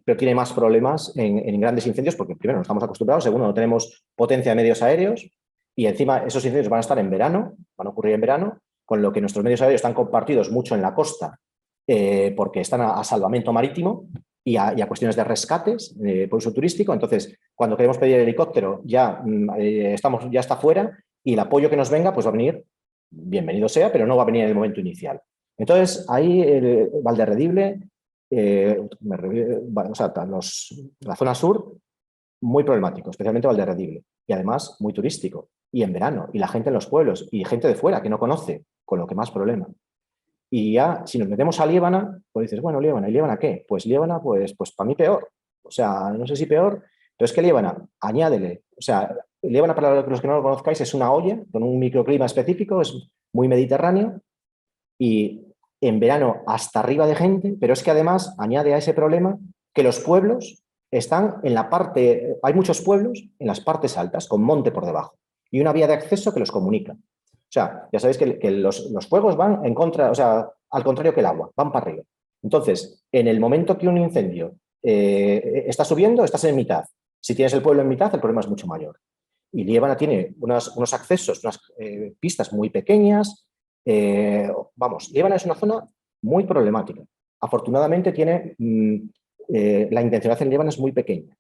pero tiene más problemas en grandes incendios porque primero no estamos acostumbrados, segundo no tenemos potencia de medios aéreos y encima esos incendios van a estar en verano, van a ocurrir en verano, con lo que nuestros medios aéreos están compartidos mucho en la costa porque están a salvamento marítimo y a cuestiones de rescates por uso turístico. Entonces, cuando queremos pedir el helicóptero ya, ya está fuera y el apoyo que nos venga pues va a venir, bienvenido sea, pero no va a venir en el momento inicial. Entonces, ahí Valderredible, o sea, la zona sur, muy problemático, especialmente Valderredible, y además muy turístico, y en verano, y la gente en los pueblos, y gente de fuera que no conoce, con lo que más problema. Y ya, si nos metemos a Liébana, pues dices, bueno, Liébana, ¿y Liébana qué? Pues Liébana, pues para mí peor. O sea, no sé si peor, pero es que Liébana, añádele, o sea, Liébana, para los que no lo conozcáis, es una olla con un microclima específico, es muy mediterráneo, y en verano hasta arriba de gente, pero es que además añade a ese problema que los pueblos están en la parte, hay muchos pueblos en las partes altas, con monte por debajo, y una vía de acceso que los comunica. O sea, ya sabéis que los fuegos van en contra, o sea, al contrario que el agua, van para arriba. Entonces, en el momento que un incendio está subiendo, estás en mitad. Si tienes el pueblo en mitad, el problema es mucho mayor. Y Liébana tiene unos accesos, unas pistas muy pequeñas. Vamos, Liébana es una zona muy problemática. Afortunadamente tiene la intencionalidad en Liébana es muy pequeña,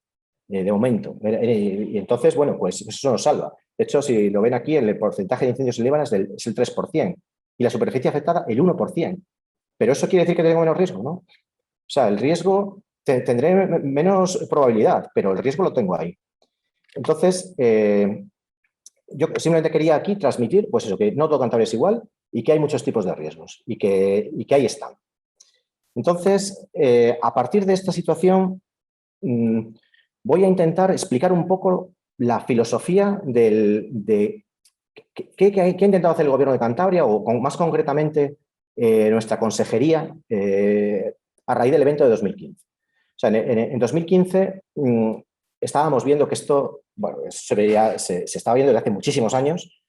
de momento. Y entonces, bueno, pues eso nos salva. De hecho, si lo ven aquí, el porcentaje de incendios en Líbano es el 3% y la superficie afectada el 1%. Pero eso quiere decir que tengo menos riesgo, ¿no? O sea, el riesgo tendré menos probabilidad, pero el riesgo lo tengo ahí. Entonces, yo simplemente quería aquí transmitir, pues eso, que no todo Cantabria es igual y que hay muchos tipos de riesgos y que ahí están. Entonces, a partir de esta situación, voy a intentar explicar un poco la filosofía de qué ha intentado hacer el Gobierno de Cantabria o más concretamente nuestra consejería a raíz del evento de 2015. O sea, en 2015 estábamos viendo que esto, bueno, se estaba viendo desde hace muchísimos años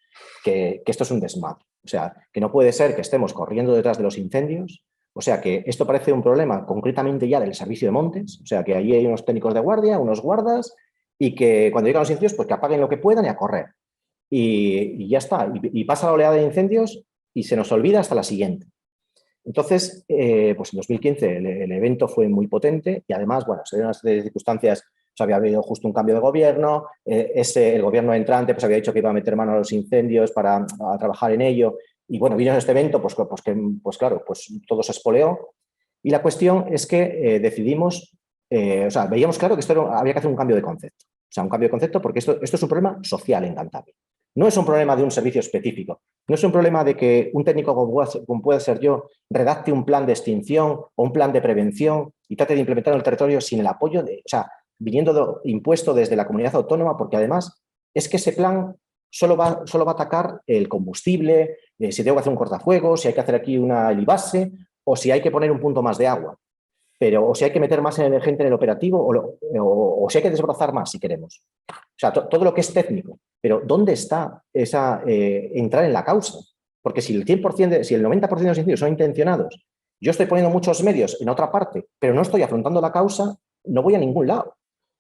que esto es un desmadre. O sea, que no puede ser que estemos corriendo detrás de los incendios. O sea, que esto parece un problema concretamente ya del servicio de montes. O sea, que allí hay unos técnicos de guardia, unos guardas, y que cuando llegan los incendios, pues que apaguen lo que puedan y a correr. Y ya está. Y pasa la oleada de incendios y se nos olvida hasta la siguiente. Entonces, pues en 2015 el evento fue muy potente y además, bueno, se dieron unas circunstancias, pues había habido justo un cambio de gobierno, el gobierno entrante pues había dicho que iba a meter mano a los incendios para trabajar en ello y bueno, vino este evento, pues claro, pues todo se espoleó y la cuestión es que decidimos, o sea, veíamos claro que había que hacer un cambio de concepto, o sea, un cambio de concepto porque esto es un problema social en Cantabria. No es un problema de un servicio específico. No es un problema de que un técnico como puede ser yo redacte un plan de extinción o un plan de prevención y trate de implementar en el territorio sin el apoyo o sea, viniendo impuesto desde la comunidad autónoma, porque además es que ese plan solo va a atacar el combustible, si tengo que hacer un cortafuegos, si hay que hacer aquí una helibase o si hay que poner un punto más de agua. Pero o si hay que meter más gente en el operativo o si hay que desbrozar más si queremos. O sea, todo lo que es técnico. Pero ¿dónde está entrar en la causa? Porque si el 100%, si el 90% de los incendios son intencionados, yo estoy poniendo muchos medios en otra parte, pero no estoy afrontando la causa, no voy a ningún lado.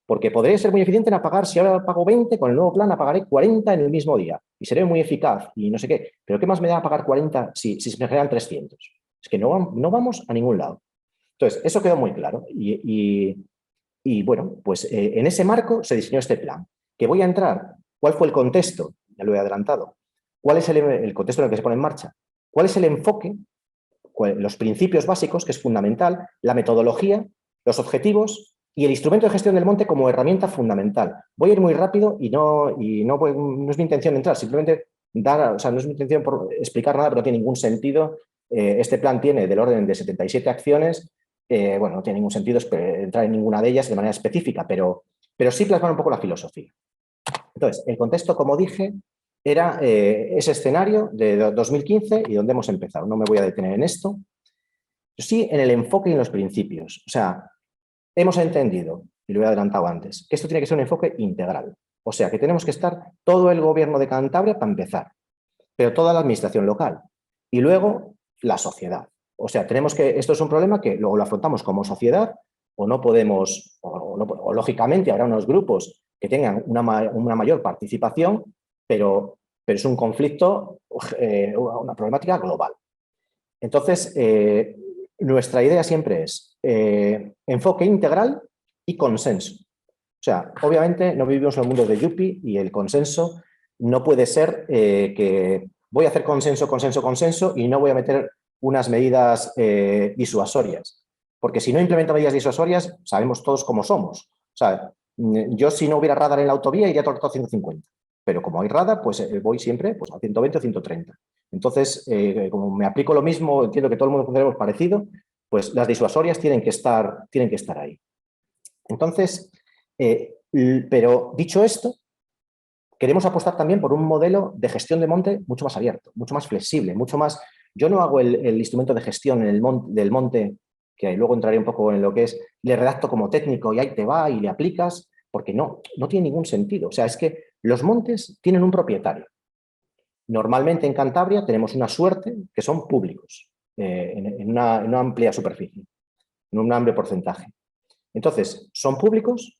Porque podré ser muy eficiente en apagar, si ahora pago 20, con el nuevo plan apagaré 40 en el mismo día. Y seré muy eficaz y no sé qué. Pero ¿qué más me da apagar 40 si se me generan 300? Es que no vamos a ningún lado. Entonces, eso quedó muy claro. Y bueno, pues en ese marco se diseñó este plan. Que voy a entrar. ¿Cuál fue el contexto? Ya lo he adelantado. ¿Cuál es el contexto en el que se pone en marcha? ¿Cuál es el enfoque? Los principios básicos, que es fundamental, la metodología, los objetivos y el instrumento de gestión del monte como herramienta fundamental. Voy a ir muy rápido y no es mi intención entrar, simplemente no es mi intención explicar nada, pero no tiene ningún sentido Este plan tiene del orden de 77 acciones. Bueno, no tiene ningún sentido entrar en ninguna de ellas de manera específica, pero sí plasmar un poco la filosofía. Entonces, el contexto, como dije, era ese escenario de 2015 y donde hemos empezado. No me voy a detener en esto. Sí, en el enfoque y en los principios. O sea, hemos entendido, y lo he adelantado antes, que esto tiene que ser un enfoque integral. O sea, que tenemos que estar todo el gobierno de Cantabria para empezar, pero toda la administración local y luego la sociedad. O sea, tenemos que, esto es un problema que luego lo afrontamos como sociedad o no podemos, o lógicamente habrá unos grupos que tengan una mayor participación, pero es un conflicto, una problemática global. Entonces, nuestra idea siempre es enfoque integral y consenso. O sea, obviamente no vivimos en el mundo de Yuppie y el consenso no puede ser que voy a hacer consenso, consenso, consenso y no voy a meter unas medidas disuasorias. Porque si no implemento medidas disuasorias, sabemos todos cómo somos. O sea, yo si no hubiera radar en la autovía iría todo a 150. Pero como hay radar, pues voy siempre pues, a 120 o 130. Entonces, como me aplico lo mismo, entiendo que todo el mundo funcionamos parecido, pues las disuasorias tienen que estar ahí. Entonces, pero dicho esto, queremos apostar también por un modelo de gestión de monte mucho más abierto, mucho más flexible, mucho más... Yo no hago el instrumento de gestión del monte, que luego entraré un poco en lo que es, le redacto como técnico y ahí te va y le aplicas, porque no tiene ningún sentido. O sea, es que los montes tienen un propietario. Normalmente en Cantabria tenemos una suerte que son públicos, en una amplia superficie, en un amplio porcentaje. Entonces, son públicos,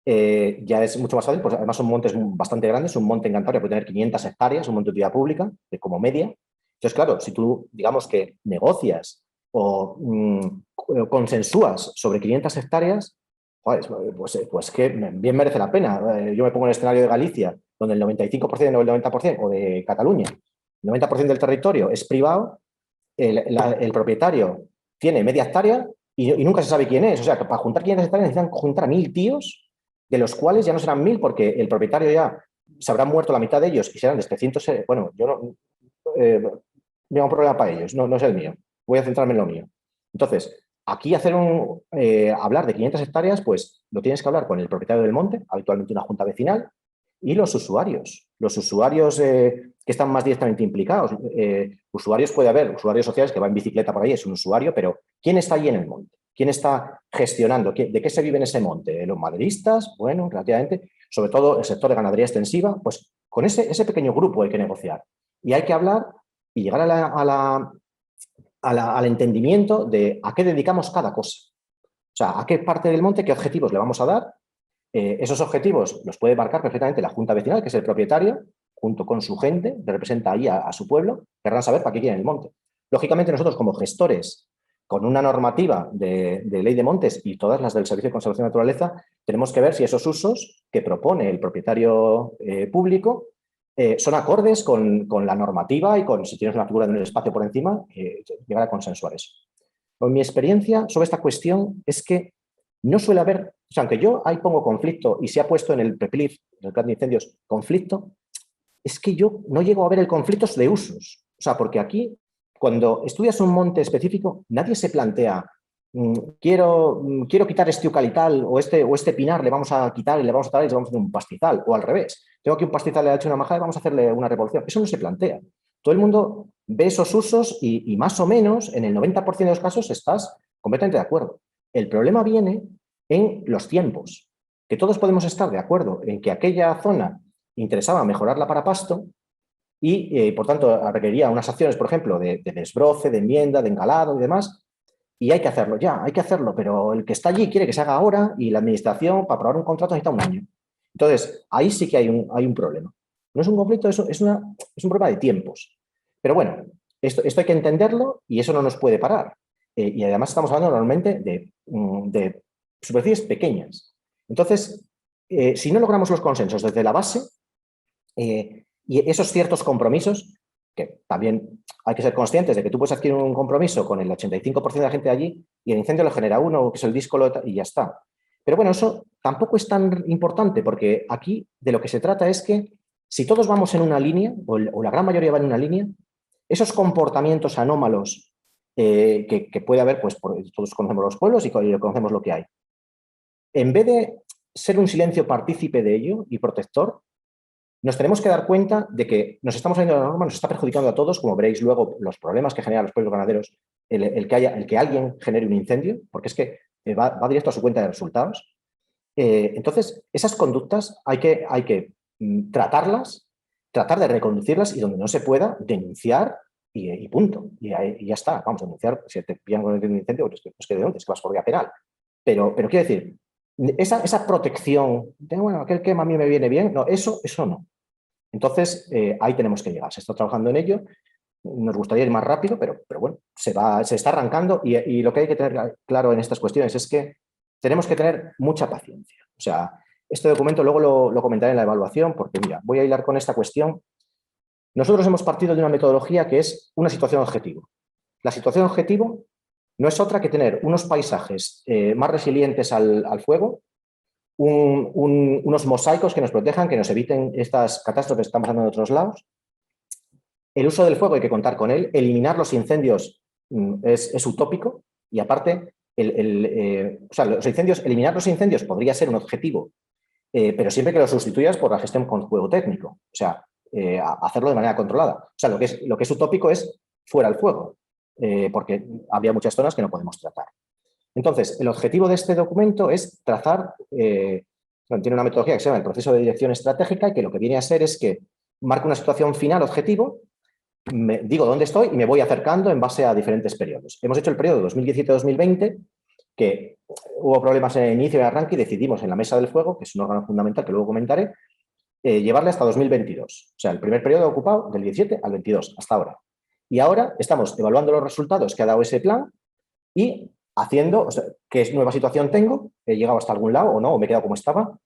ya es mucho más fácil, pues además son montes bastante grandes, un monte en Cantabria puede tener 500 hectáreas, un monte de utilidad pública, como media. Entonces, claro, si tú, digamos que negocias o consensúas sobre 500 hectáreas, pues que bien merece la pena. Yo me pongo en el escenario de Galicia, donde el 95% o el 90%, o de Cataluña, el 90% del territorio es privado, el propietario tiene media hectárea y nunca se sabe quién es. O sea, que para juntar 500 hectáreas necesitan juntar a 1000 tíos, de los cuales ya no serán 1000 porque el propietario ya se habrán muerto la mitad de ellos y serán de 700. Bueno, yo no tengo un problema para ellos, no es el mío. Voy a centrarme en lo mío. Entonces, aquí hablar de 500 hectáreas, pues lo tienes que hablar con el propietario del monte, habitualmente una junta vecinal, y los usuarios. Los usuarios que están más directamente implicados. Usuarios puede haber, usuarios sociales que va en bicicleta por ahí, es un usuario, pero ¿quién está allí en el monte? ¿Quién está gestionando? ¿De qué se vive en ese monte? ¿Los maderistas? Bueno, relativamente. Sobre todo el sector de ganadería extensiva. Pues con ese pequeño grupo hay que negociar. Y hay que hablar y llegar al entendimiento de a qué dedicamos cada cosa. O sea, a qué parte del monte, qué objetivos le vamos a dar. Esos objetivos los puede marcar perfectamente la junta vecinal, que es el propietario, junto con su gente, que representa ahí a su pueblo, querrán saber para qué quieren el monte. Lógicamente, nosotros como gestores, con una normativa de ley de montes y todas las del Servicio de Conservación de Naturaleza, tenemos que ver si esos usos que propone el propietario público son acordes con la normativa y con si tienes una figura en el espacio por encima, llegar a consensuar eso. Con mi experiencia sobre esta cuestión es que no suele haber, o sea, aunque yo ahí pongo conflicto y se ha puesto en el PEPLIF, en el plan de incendios, conflicto, es que yo no llego a ver el conflicto de usos. O sea, porque aquí, cuando estudias un monte específico, nadie se plantea, quiero quitar este eucaliptal o este pinar, le vamos a quitar y le vamos a dar y le vamos a hacer un pastizal, o al revés. Tengo aquí un pastizal, le ha hecho una majada y vamos a hacerle una revolución. Eso no se plantea. Todo el mundo ve esos usos y más o menos, en el 90% de los casos, estás completamente de acuerdo. El problema viene en los tiempos, que todos podemos estar de acuerdo en que aquella zona interesaba mejorarla para pasto y, por tanto, requería unas acciones, por ejemplo, de desbroce, de enmienda, de engalado y demás, y hay que hacerlo ya, hay que hacerlo, pero el que está allí quiere que se haga ahora y la administración, para aprobar un contrato, necesita un año. Entonces, ahí sí que hay un problema. No es un conflicto, es un problema de tiempos. Pero bueno, esto hay que entenderlo y eso no nos puede parar. Y además estamos hablando normalmente de superficies pequeñas. Entonces, si no logramos los consensos desde la base y esos ciertos compromisos, que también hay que ser conscientes de que tú puedes adquirir un compromiso con el 85% de la gente de allí y el incendio lo genera uno, que es el díscolo, y ya está. Pero bueno, eso tampoco es tan importante porque aquí de lo que se trata es que si todos vamos en una línea, o la gran mayoría va en una línea, esos comportamientos anómalos que puede haber, pues todos conocemos los pueblos y conocemos lo que hay. En vez de ser un silencio partícipe de ello y protector, nos tenemos que dar cuenta de que nos estamos saliendo de la norma, nos está perjudicando a todos, como veréis luego los problemas que generan los pueblos ganaderos, el que alguien genere un incendio, porque es que va directo a su cuenta de resultados. Entonces, esas conductas hay que tratarlas, tratar de reconducirlas y donde no se pueda, denunciar y punto. Y ya está, vamos a denunciar. Si te pillan con un incendio, pues es que de dónde, es que vas por vía penal. Pero quiero decir, esa protección de, bueno, aquel que a mí me viene bien, no, eso no. Entonces, ahí tenemos que llegar. Se está trabajando en ello. Nos gustaría ir más rápido, pero bueno, se está arrancando y lo que hay que tener claro en estas cuestiones es que tenemos que tener mucha paciencia. O sea, este documento luego lo comentaré en la evaluación porque, mira, voy a hilar con esta cuestión. Nosotros hemos partido de una metodología que es una situación objetivo. La situación objetivo no es otra que tener unos paisajes más resilientes al fuego, unos mosaicos que nos protejan, que nos eviten estas catástrofes que están pasando en otros lados. El uso del fuego hay que contar con él. Eliminar los incendios es utópico y aparte, eliminar los incendios podría ser un objetivo, pero siempre que lo sustituyas por la gestión con fuego técnico. O sea, hacerlo de manera controlada. O sea, lo que es utópico es fuera el fuego, porque habría muchas zonas que no podemos tratar. Entonces, el objetivo de este documento es trazar, tiene una metodología que se llama el proceso de dirección estratégica y que lo que viene a ser es que marca una situación final objetivo, digo dónde estoy y me voy acercando en base a diferentes periodos. Hemos hecho el periodo 2017-2020, que hubo problemas en el inicio y el arranque y decidimos en la Mesa del Fuego, que es un órgano fundamental que luego comentaré, llevarle hasta 2022. O sea, el primer periodo ocupado del 17 al 22, hasta ahora. Y ahora estamos evaluando los resultados que ha dado ese plan y haciendo, o sea, qué nueva situación tengo, he llegado hasta algún lado o no, o me he quedado como estaba,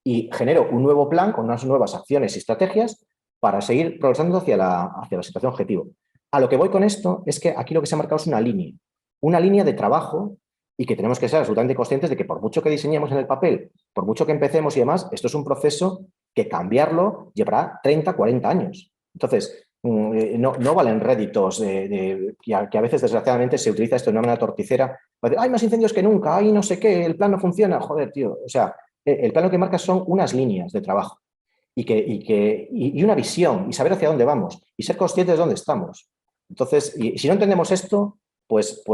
y genero un nuevo plan con unas nuevas acciones y estrategias para seguir progresando hacia la situación objetivo. A lo que voy con esto es que aquí lo que se ha marcado es una línea de trabajo y que tenemos que ser absolutamente conscientes de que por mucho que diseñemos en el papel, por mucho que empecemos y demás, esto es un proceso que cambiarlo llevará 30, 40 años. Entonces, no valen réditos que a veces, desgraciadamente, se utiliza esto de una manera torticera. Hay más incendios que nunca, hay no sé qué, el plan no funciona. Joder, tío. O sea, el plan lo que marca son unas líneas de trabajo y una visión y saber hacia dónde vamos y ser conscientes de dónde estamos. Entonces, y si no entendemos esto, pues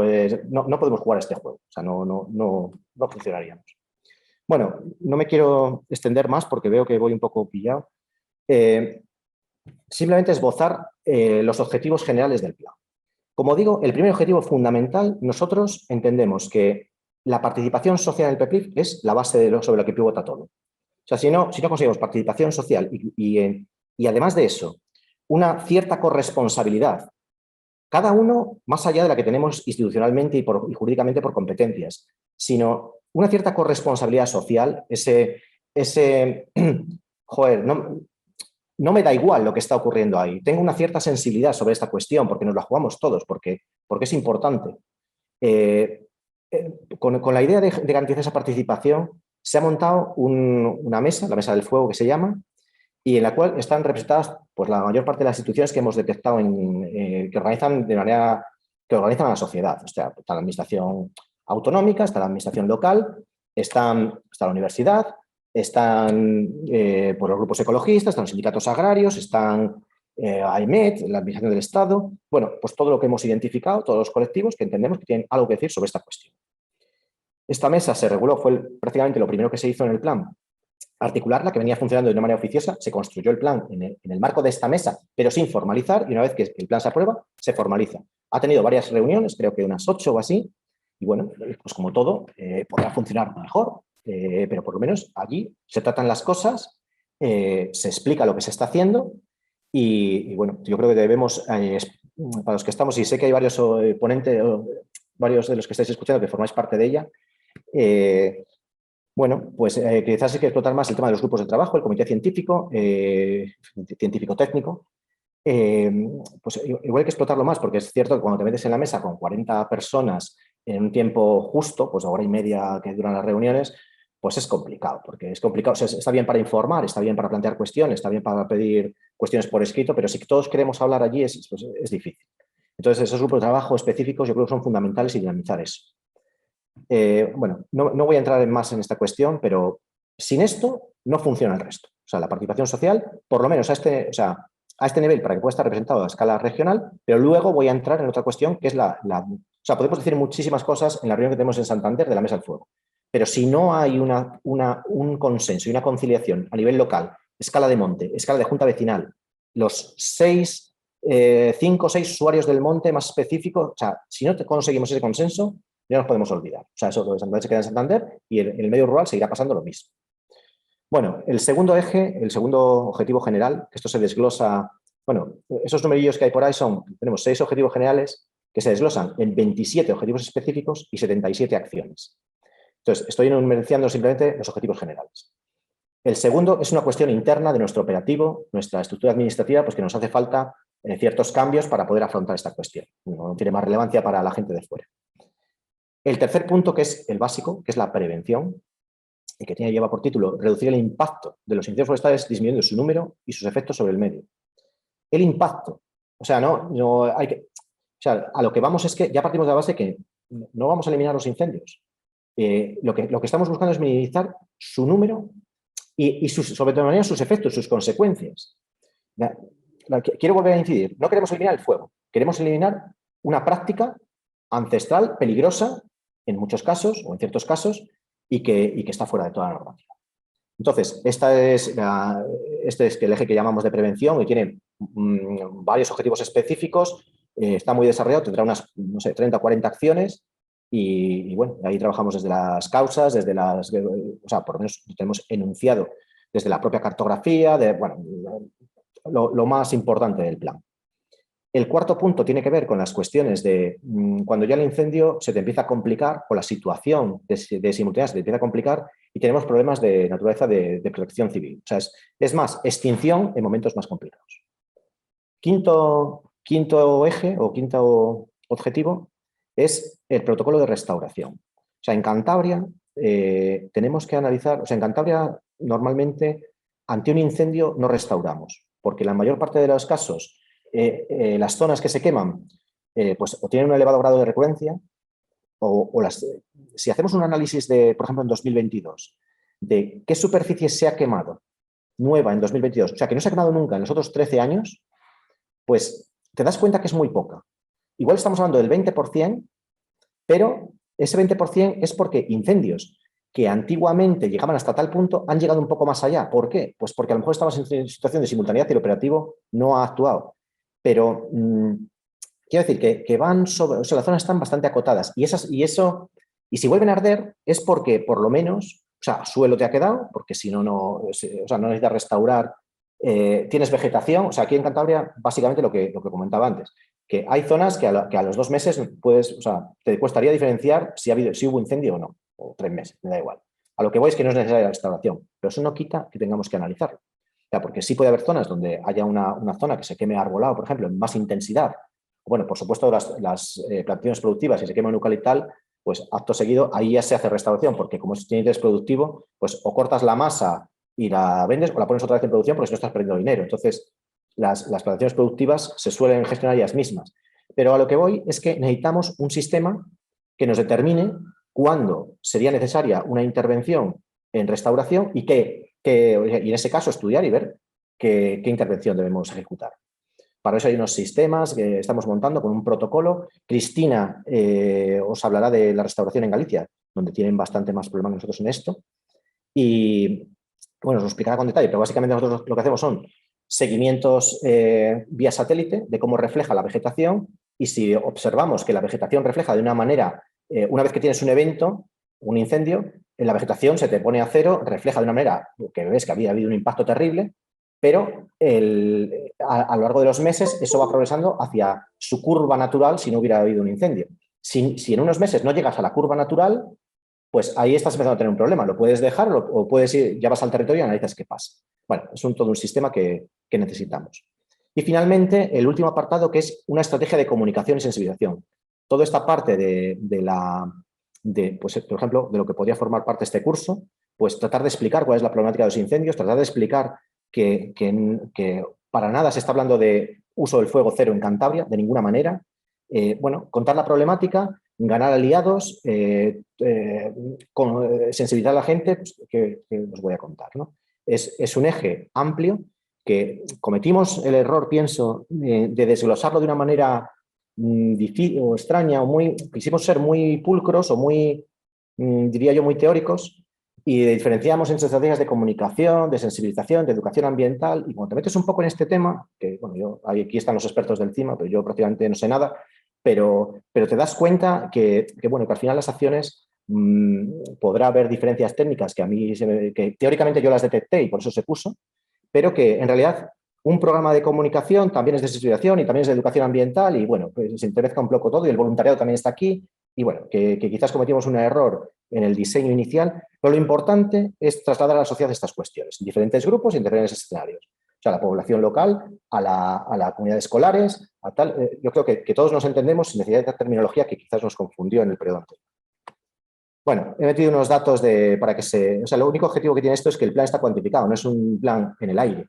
no podemos jugar a este juego. O sea, no funcionaríamos. Bueno, no me quiero extender más porque veo que voy un poco pillado. Simplemente esbozar los objetivos generales del plan. Como digo, el primer objetivo fundamental, nosotros entendemos que la participación social en el PEPLIF es la base sobre la que pivota todo. O sea, si no conseguimos participación social y además de eso, una cierta corresponsabilidad, cada uno más allá de la que tenemos institucionalmente y jurídicamente por competencias, sino una cierta corresponsabilidad social, joder, no me da igual lo que está ocurriendo ahí. Tengo una cierta sensibilidad sobre esta cuestión porque nos la jugamos todos, porque es importante. Con la idea de garantizar esa participación, se ha montado una mesa, la Mesa del Fuego que se llama, y en la cual están representadas pues, la mayor parte de las instituciones que hemos detectado que organizan a la sociedad. O sea, está la administración autonómica, está la administración local, está la universidad, están pues, los grupos ecologistas, están los sindicatos agrarios, están AEMET, la Administración del Estado, bueno, pues todo lo que hemos identificado, todos los colectivos que entendemos que tienen algo que decir sobre esta cuestión. Esta mesa se reguló, fue prácticamente lo primero que se hizo en el plan, articularla, que venía funcionando de una manera oficiosa, se construyó el plan en el marco de esta mesa, pero sin formalizar, y una vez que el plan se aprueba, se formaliza. Ha tenido varias reuniones, creo que unas 8 o así, y bueno, pues como todo, podrá funcionar mejor, pero por lo menos allí se tratan las cosas, se explica lo que se está haciendo y bueno, yo creo que debemos, para los que estamos, y sé que hay varios ponentes, varios de los que estáis escuchando que formáis parte de ella, bueno, pues quizás hay que explotar más el tema de los grupos de trabajo, el comité científico, científico-técnico. Pues igual hay que explotarlo más, porque es cierto que cuando te metes en la mesa con 40 personas en un tiempo justo, pues hora y media que duran las reuniones, pues es complicado, porque es complicado. O sea, está bien para informar, está bien para plantear cuestiones, está bien para pedir cuestiones por escrito, pero si todos queremos hablar allí es difícil. Entonces, esos grupos de trabajo específicos yo creo que son fundamentales y dinamizar eso. Bueno, no voy a entrar más en esta cuestión, pero sin esto no funciona el resto. O sea, la participación social, por lo menos a este nivel, para que pueda estar representado a escala regional, pero luego voy a entrar en otra cuestión que es o sea, podemos decir muchísimas cosas en la reunión que tenemos en Santander de la Mesa del Fuego, pero si no hay un consenso y una conciliación a nivel local, escala de monte, escala de junta vecinal, los 5 o 6 usuarios del monte más específicos, o sea, si no conseguimos ese consenso, ya nos podemos olvidar. O sea, eso de Santander se queda en Santander y en el medio rural seguirá pasando lo mismo. Bueno, el segundo eje, el segundo objetivo general, que esto se desglosa, bueno, esos numerillos que hay por ahí tenemos 6 objetivos generales que se desglosan en 27 objetivos específicos y 77 acciones. Entonces, estoy enumerando simplemente los objetivos generales. El segundo es una cuestión interna de nuestro operativo, nuestra estructura administrativa, pues que nos hace falta ciertos cambios para poder afrontar esta cuestión. No tiene más relevancia para la gente de fuera. El tercer punto, que es el básico, que es la prevención, y que lleva por título reducir el impacto de los incendios forestales disminuyendo su número y sus efectos sobre el medio. El impacto, o sea, a lo que vamos es que ya partimos de la base que no vamos a eliminar los incendios. Lo que estamos buscando es minimizar su número y sobre todo sus efectos, sus consecuencias. Quiero volver a incidir, no queremos eliminar el fuego, queremos eliminar una práctica ancestral, peligrosa, en muchos casos o en ciertos casos, y que está fuera de toda la normativa. Entonces, este es el eje que llamamos de prevención y tiene varios objetivos específicos, está muy desarrollado, tendrá unas, no sé, 30 o 40 acciones y bueno, ahí trabajamos desde las causas, o sea, por lo menos lo tenemos enunciado desde la propia cartografía, bueno, lo más importante del plan. El cuarto punto tiene que ver con las cuestiones de cuando ya el incendio se te empieza a complicar o la situación de simultaneidad se te empieza a complicar y tenemos problemas de naturaleza de protección civil. O sea, es más, extinción en momentos más complicados. Quinto eje o quinto objetivo es el protocolo de restauración. O sea, en Cantabria tenemos que analizar, o sea, en Cantabria normalmente ante un incendio no restauramos, porque la mayor parte de los casos las zonas que se queman pues o tienen un elevado grado de recurrencia si hacemos un análisis por ejemplo, en 2022, de qué superficie se ha quemado nueva en 2022, o sea, que no se ha quemado nunca en los otros 13 años, pues te das cuenta que es muy poca. Igual estamos hablando del 20%, pero ese 20% es porque incendios que antiguamente llegaban hasta tal punto han llegado un poco más allá. ¿Por qué? Pues porque a lo mejor estamos en situación de simultaneidad y el operativo no ha actuado. Pero quiero decir que van sobre, o sea, las zonas están bastante acotadas y si vuelven a arder es porque por lo menos, o sea, suelo te ha quedado, porque si no, no necesitas restaurar, tienes vegetación, o sea, aquí en Cantabria básicamente lo que comentaba antes, que hay zonas que a los 2 meses o sea, te costaría diferenciar si hubo incendio o no, o 3 meses, me da igual. A lo que voy es que no es necesaria la restauración, pero eso no quita que tengamos que analizarlo. O sea, porque sí puede haber zonas donde haya una zona que se queme arbolado, por ejemplo, en más intensidad. Bueno, por supuesto, las plantaciones productivas, si se quema en eucaliptal, pues acto seguido ahí ya se hace restauración, porque como tiene interés productivo, pues o cortas la masa y la vendes o la pones otra vez en producción porque si no estás perdiendo dinero. Entonces, las plantaciones productivas se suelen gestionar ellas mismas. Pero a lo que voy es que necesitamos un sistema que nos determine cuándo sería necesaria una intervención en restauración y en ese caso estudiar y ver qué intervención debemos ejecutar. Para eso hay unos sistemas que estamos montando con un protocolo. Cristina os hablará de la restauración en Galicia, donde tienen bastante más problemas que nosotros en esto. Y bueno, os lo explicará con detalle, pero básicamente nosotros lo que hacemos son seguimientos vía satélite de cómo refleja la vegetación y si observamos que la vegetación refleja de una manera, una vez que tienes un evento, un incendio, en la vegetación se te pone a cero, refleja de una manera que ves que había habido un impacto terrible, pero a lo largo de los meses eso va progresando hacia su curva natural si no hubiera habido un incendio. Si en unos meses no llegas a la curva natural, pues ahí estás empezando a tener un problema. Lo puedes dejar o puedes ir, ya vas al territorio y analizas qué pasa. Bueno, es todo un sistema que necesitamos. Y finalmente, el último apartado, que es una estrategia de comunicación y sensibilización. Toda esta parte pues, por ejemplo, de lo que podría formar parte de este curso, pues tratar de explicar cuál es la problemática de los incendios, tratar de explicar que para nada se está hablando de uso del fuego cero en Cantabria, de ninguna manera, bueno, contar la problemática, ganar aliados, sensibilizar a la gente, pues, que os voy a contar, ¿no? Es un eje amplio que cometimos el error, pienso, de desglosarlo de una manera difícil o extraña, o quisimos ser muy pulcros o muy, diría yo, muy teóricos, y diferenciamos entre estrategias de comunicación, de sensibilización, de educación ambiental, y cuando te metes un poco en este tema, que bueno, aquí están los expertos del CIMA, pero yo prácticamente no sé nada, pero te das cuenta bueno, que al final las acciones podrá haber diferencias técnicas que a mí, que teóricamente yo las detecté y por eso se puso, pero que en realidad un programa de comunicación también es de sensibilización y también es de educación ambiental y bueno, pues se interesa un poco todo y el voluntariado también está aquí y bueno, que quizás cometimos un error en el diseño inicial, pero lo importante es trasladar a la sociedad estas cuestiones, en diferentes grupos y en diferentes escenarios. O sea, a la población local, a la comunidad de escolares, a tal. Yo creo que todos nos entendemos sin necesidad de terminología que quizás nos confundió en el periodo anterior. Bueno, he metido unos datos para que o sea, lo único objetivo que tiene esto es que el plan está cuantificado, no es un plan en el aire.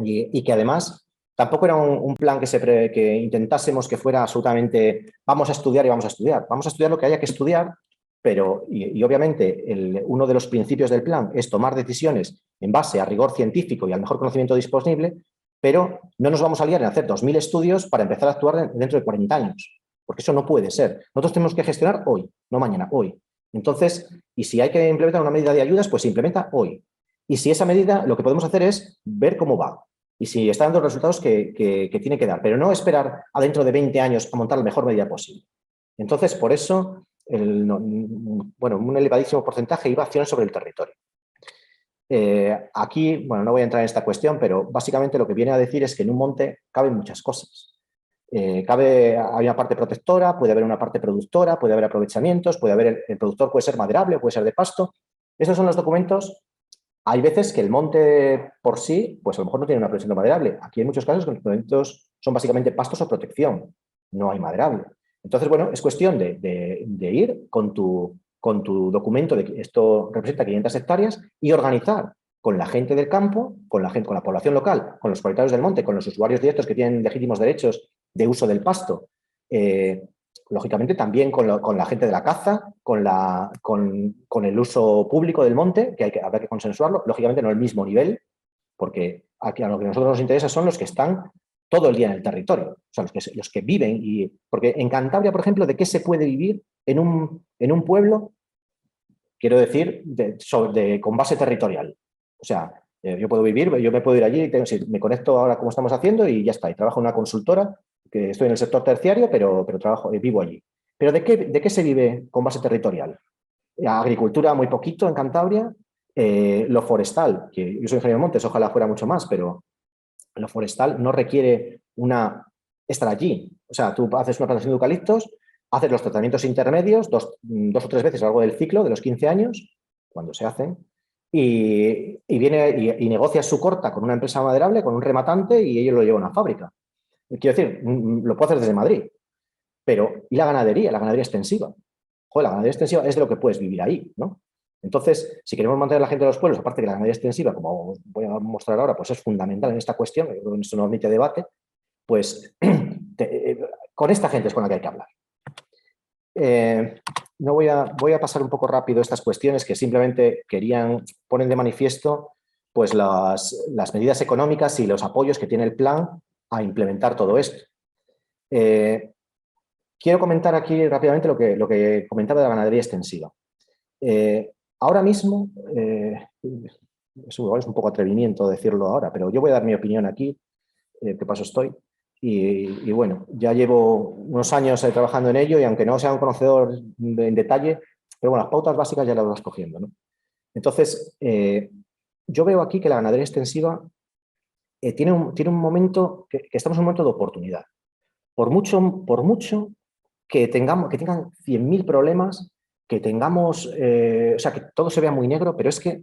Y que además tampoco era un plan que intentásemos que fuera absolutamente vamos a estudiar y vamos a estudiar. Vamos a estudiar lo que haya que estudiar, pero, y obviamente uno de los principios del plan es tomar decisiones en base a rigor científico y al mejor conocimiento disponible, pero no nos vamos a liar en hacer 2000 estudios para empezar a actuar dentro de 40 años, porque eso no puede ser. Nosotros tenemos que gestionar hoy, no mañana, hoy. Entonces, y si hay que implementar una medida de ayudas, pues se implementa hoy. Y si esa medida, lo que podemos hacer es ver cómo va. Y si está dando los resultados que tiene que dar, pero no esperar a dentro de 20 años a montar la mejor medida posible. Entonces, por eso, bueno, un elevadísimo porcentaje iba a acciones sobre el territorio. Aquí, bueno, no voy a entrar en esta cuestión, pero básicamente lo que viene a decir es que en un monte caben muchas cosas. Hay una parte protectora, puede haber una parte productora, puede haber aprovechamientos, puede haber, el productor puede ser maderable, puede ser de pasto. Estos son los documentos. Hay veces que el monte por sí, pues a lo mejor no tiene una protección maderable. Aquí en muchos casos los documentos son básicamente pastos o protección, no hay maderable. Entonces, bueno, es cuestión de ir con tu documento de que esto representa 500 hectáreas y organizar con la gente del campo, con la población local, con los propietarios del monte, con los usuarios directos que tienen legítimos derechos de uso del pasto, lógicamente también con la gente de la caza, con el uso público del monte, que habrá que consensuarlo, lógicamente no al mismo nivel, porque aquí a lo que a nosotros nos interesa son los que están todo el día en el territorio, o sea, los que viven, porque en Cantabria, por ejemplo, ¿de qué se puede vivir en un pueblo? Quiero decir, con base territorial. O sea, yo me puedo ir allí, me conecto ahora como estamos haciendo y ya está, y trabajo en una consultora, que estoy en el sector terciario, pero vivo allí. ¿Pero de qué se vive con base territorial? Agricultura muy poquito en Cantabria, lo forestal, que yo soy ingeniero de montes, ojalá fuera mucho más, pero lo forestal no requiere estar allí. O sea, tú haces una plantación de eucaliptos, haces los tratamientos intermedios dos o tres veces a lo largo del ciclo de los 15 años, cuando se hacen, viene y negocias su corta con una empresa maderable, con un rematante, y ellos lo llevan a una fábrica. Quiero decir, lo puedo hacer desde Madrid. Pero, ¿y la ganadería? La ganadería extensiva. Joder, la ganadería extensiva es de lo que puedes vivir ahí, ¿no? Entonces, si queremos mantener a la gente de los pueblos, aparte que la ganadería extensiva, como voy a mostrar ahora, pues es fundamental en esta cuestión, yo creo que esto no admite debate, pues con esta gente es con la que hay que hablar. No voy a pasar un poco rápido estas cuestiones que simplemente ponen de manifiesto pues las medidas económicas y los apoyos que tiene el plan a implementar todo esto. Quiero comentar aquí rápidamente lo que comentaba de la ganadería extensiva. Ahora mismo, es un poco atrevimiento decirlo ahora, pero yo voy a dar mi opinión aquí, qué paso estoy. Y bueno, ya llevo unos años trabajando en ello y aunque no sea un conocedor en detalle, pero bueno, las pautas básicas ya las vas cogiendo, ¿no? Entonces, yo veo aquí que la ganadería extensiva tiene un momento, que estamos en un momento de oportunidad. Por mucho que tengan 100.000 problemas, que tengamos, o sea, que todo se vea muy negro, pero es que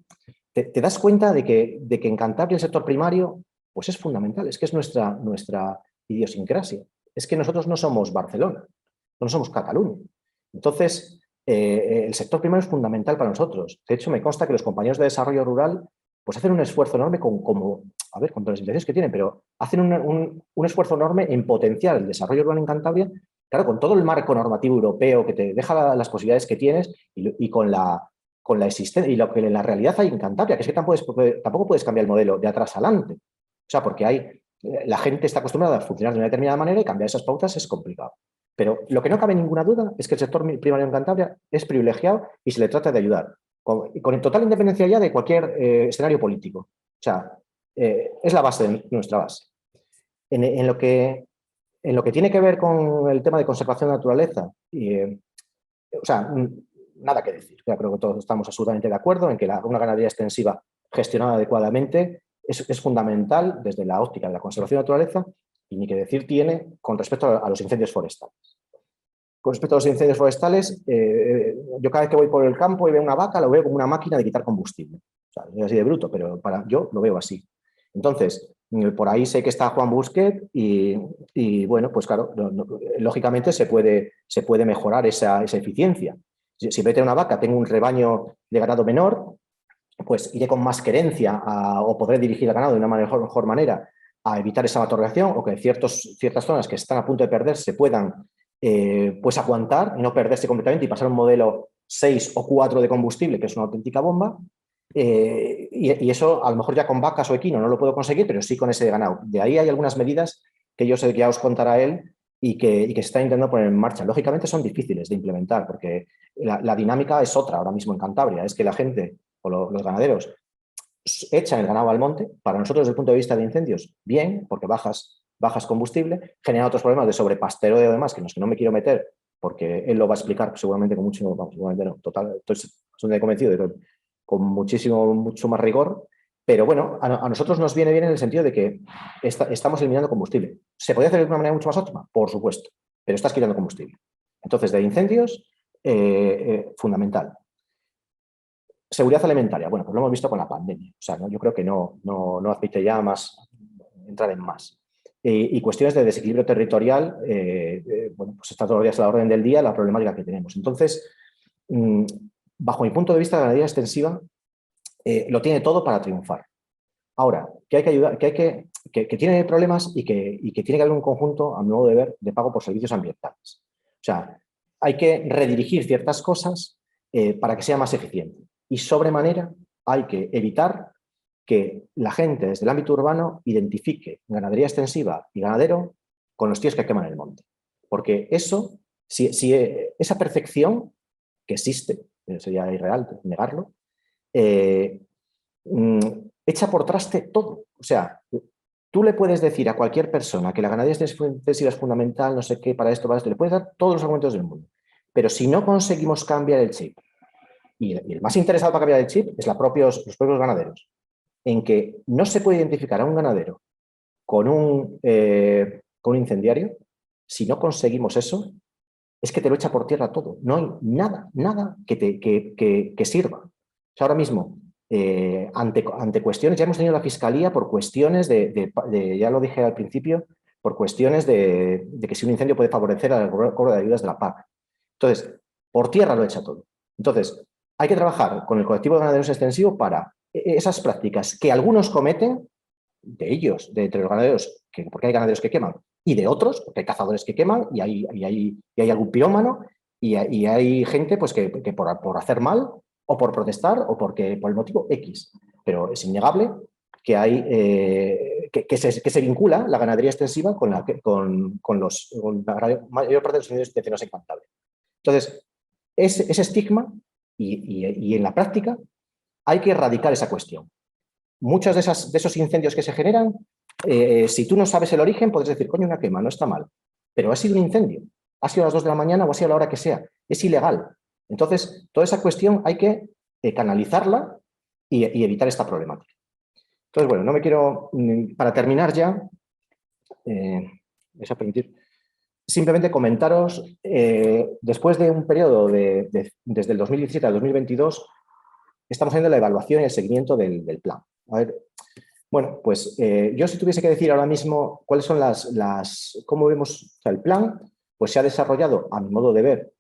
te das cuenta de que en Cantabria el sector primario pues es fundamental, es que es nuestra idiosincrasia. Es que nosotros no somos Barcelona, no somos Cataluña. Entonces, el sector primario es fundamental para nosotros. De hecho, me consta que los compañeros de desarrollo rural pues hacen un esfuerzo enorme con todas las limitaciones que tienen, pero hacen un esfuerzo enorme en potenciar el desarrollo rural en Cantabria claro, con todo el marco normativo europeo que te deja las posibilidades que tienes y con la existencia y lo que en la realidad hay en Cantabria, que es que tampoco puedes cambiar el modelo de atrás adelante. O sea, porque la gente está acostumbrada a funcionar de una determinada manera y cambiar esas pautas es complicado. Pero lo que no cabe ninguna duda es que el sector primario en Cantabria es privilegiado y se le trata de ayudar, con total independencia ya de cualquier escenario político. O sea, es la base de nuestra base. En lo que tiene que ver con el tema de conservación de la naturaleza, o sea, nada que decir. Ya creo que todos estamos absolutamente de acuerdo en que una ganadería extensiva gestionada adecuadamente es fundamental desde la óptica de la conservación de la naturaleza y ni que decir tiene con respecto a los incendios forestales. Con respecto a los incendios forestales, yo cada vez que voy por el campo y veo una vaca, lo veo como una máquina de quitar combustible. O sea, es así de bruto, pero yo lo veo así. Entonces, por ahí sé que está Juan Busquet y bueno, pues claro, lógicamente se puede mejorar esa eficiencia. Si en vez de tener una vaca tengo un rebaño de ganado menor, pues iré con más querencia o podré dirigir el ganado de una mejor manera a evitar esa matorreación o que ciertas zonas que están a punto de perderse puedan pues aguantar y no perderse completamente y pasar a un modelo 6 o 4 de combustible, que es una auténtica bomba. Y eso a lo mejor ya con vacas o equino no lo puedo conseguir, pero sí con ese de ganado. De ahí hay algunas medidas que yo sé que ya os contará él y que se está intentando poner en marcha. Lógicamente son difíciles de implementar porque la dinámica es otra ahora mismo en Cantabria. Es que la gente o los ganaderos echan el ganado al monte. Para nosotros desde el punto de vista de incendios, bien, porque bajas combustible, genera otros problemas de sobrepastoreo y demás, que no me quiero meter porque él lo va a explicar seguramente con mucho, seguramente no, total, estoy convencido de que con mucho más rigor, pero bueno, a nosotros nos viene bien en el sentido de que estamos eliminando combustible. ¿Se puede hacer de una manera mucho más óptima? Por supuesto, pero estás quitando combustible. Entonces, de incendios, fundamental. Seguridad alimentaria, bueno, pues lo hemos visto con la pandemia. O sea, ¿no? Yo creo que no admite ya más entrar en más. Y cuestiones de desequilibrio territorial, bueno, pues está todos los días a la orden del día la problemática que tenemos. Entonces, bajo mi punto de vista, la ganadería extensiva lo tiene todo para triunfar. Ahora, que hay que ayudar, que tiene problemas y que tiene que haber un conjunto, a mi modo de ver, de pago por servicios ambientales. O sea, hay que redirigir ciertas cosas para que sea más eficiente. Y sobremanera hay que evitar que la gente desde el ámbito urbano identifique ganadería extensiva y ganadero con los tíos que queman el monte. Porque eso, si esa percepción que existe, sería irreal negarlo, echa por traste todo. O sea, tú le puedes decir a cualquier persona que la ganadería extensiva es fundamental, no sé qué, para esto, le puedes dar todos los argumentos del mundo. Pero si no conseguimos cambiar el chip, y el más interesado para cambiar el chip es los propios ganaderos, en que no se puede identificar a un ganadero con un incendiario, si no conseguimos eso, es que te lo echa por tierra todo. No hay nada que sirva. O sea, ahora mismo, ante cuestiones, ya hemos tenido la fiscalía por cuestiones ya lo dije al principio, por cuestiones de que si un incendio puede favorecer al cobro de ayudas de la PAC. Entonces, por tierra lo echa todo. Entonces, hay que trabajar con el colectivo de ganaderos extensivos para esas prácticas que algunos cometen, de ellos, de entre los ganaderos, porque hay ganaderos que queman, y de otros, porque hay cazadores que queman y hay algún pirómano y hay gente pues, que por hacer mal o por protestar o por el motivo X. Pero es innegable que que se vincula la ganadería extensiva con la mayor parte de los incendios intencionados en Cantabria. Entonces, ese estigma y en la práctica hay que erradicar esa cuestión. Muchos de esos incendios que se generan, si tú no sabes el origen, puedes decir, coño, una quema, no está mal. Pero ha sido un incendio. Ha sido a las 2 de la mañana o ha sido a la hora que sea. Es ilegal. Entonces, toda esa cuestión hay que canalizarla y evitar esta problemática. Entonces, bueno, no me quiero, para terminar ya, vais a permitir, simplemente comentaros, después de un periodo desde el 2017 al 2022, estamos haciendo la evaluación y el seguimiento del plan. A ver, bueno, pues yo si tuviese que decir ahora mismo cuáles son cómo vemos o sea, el plan, pues se ha desarrollado, a mi modo de ver,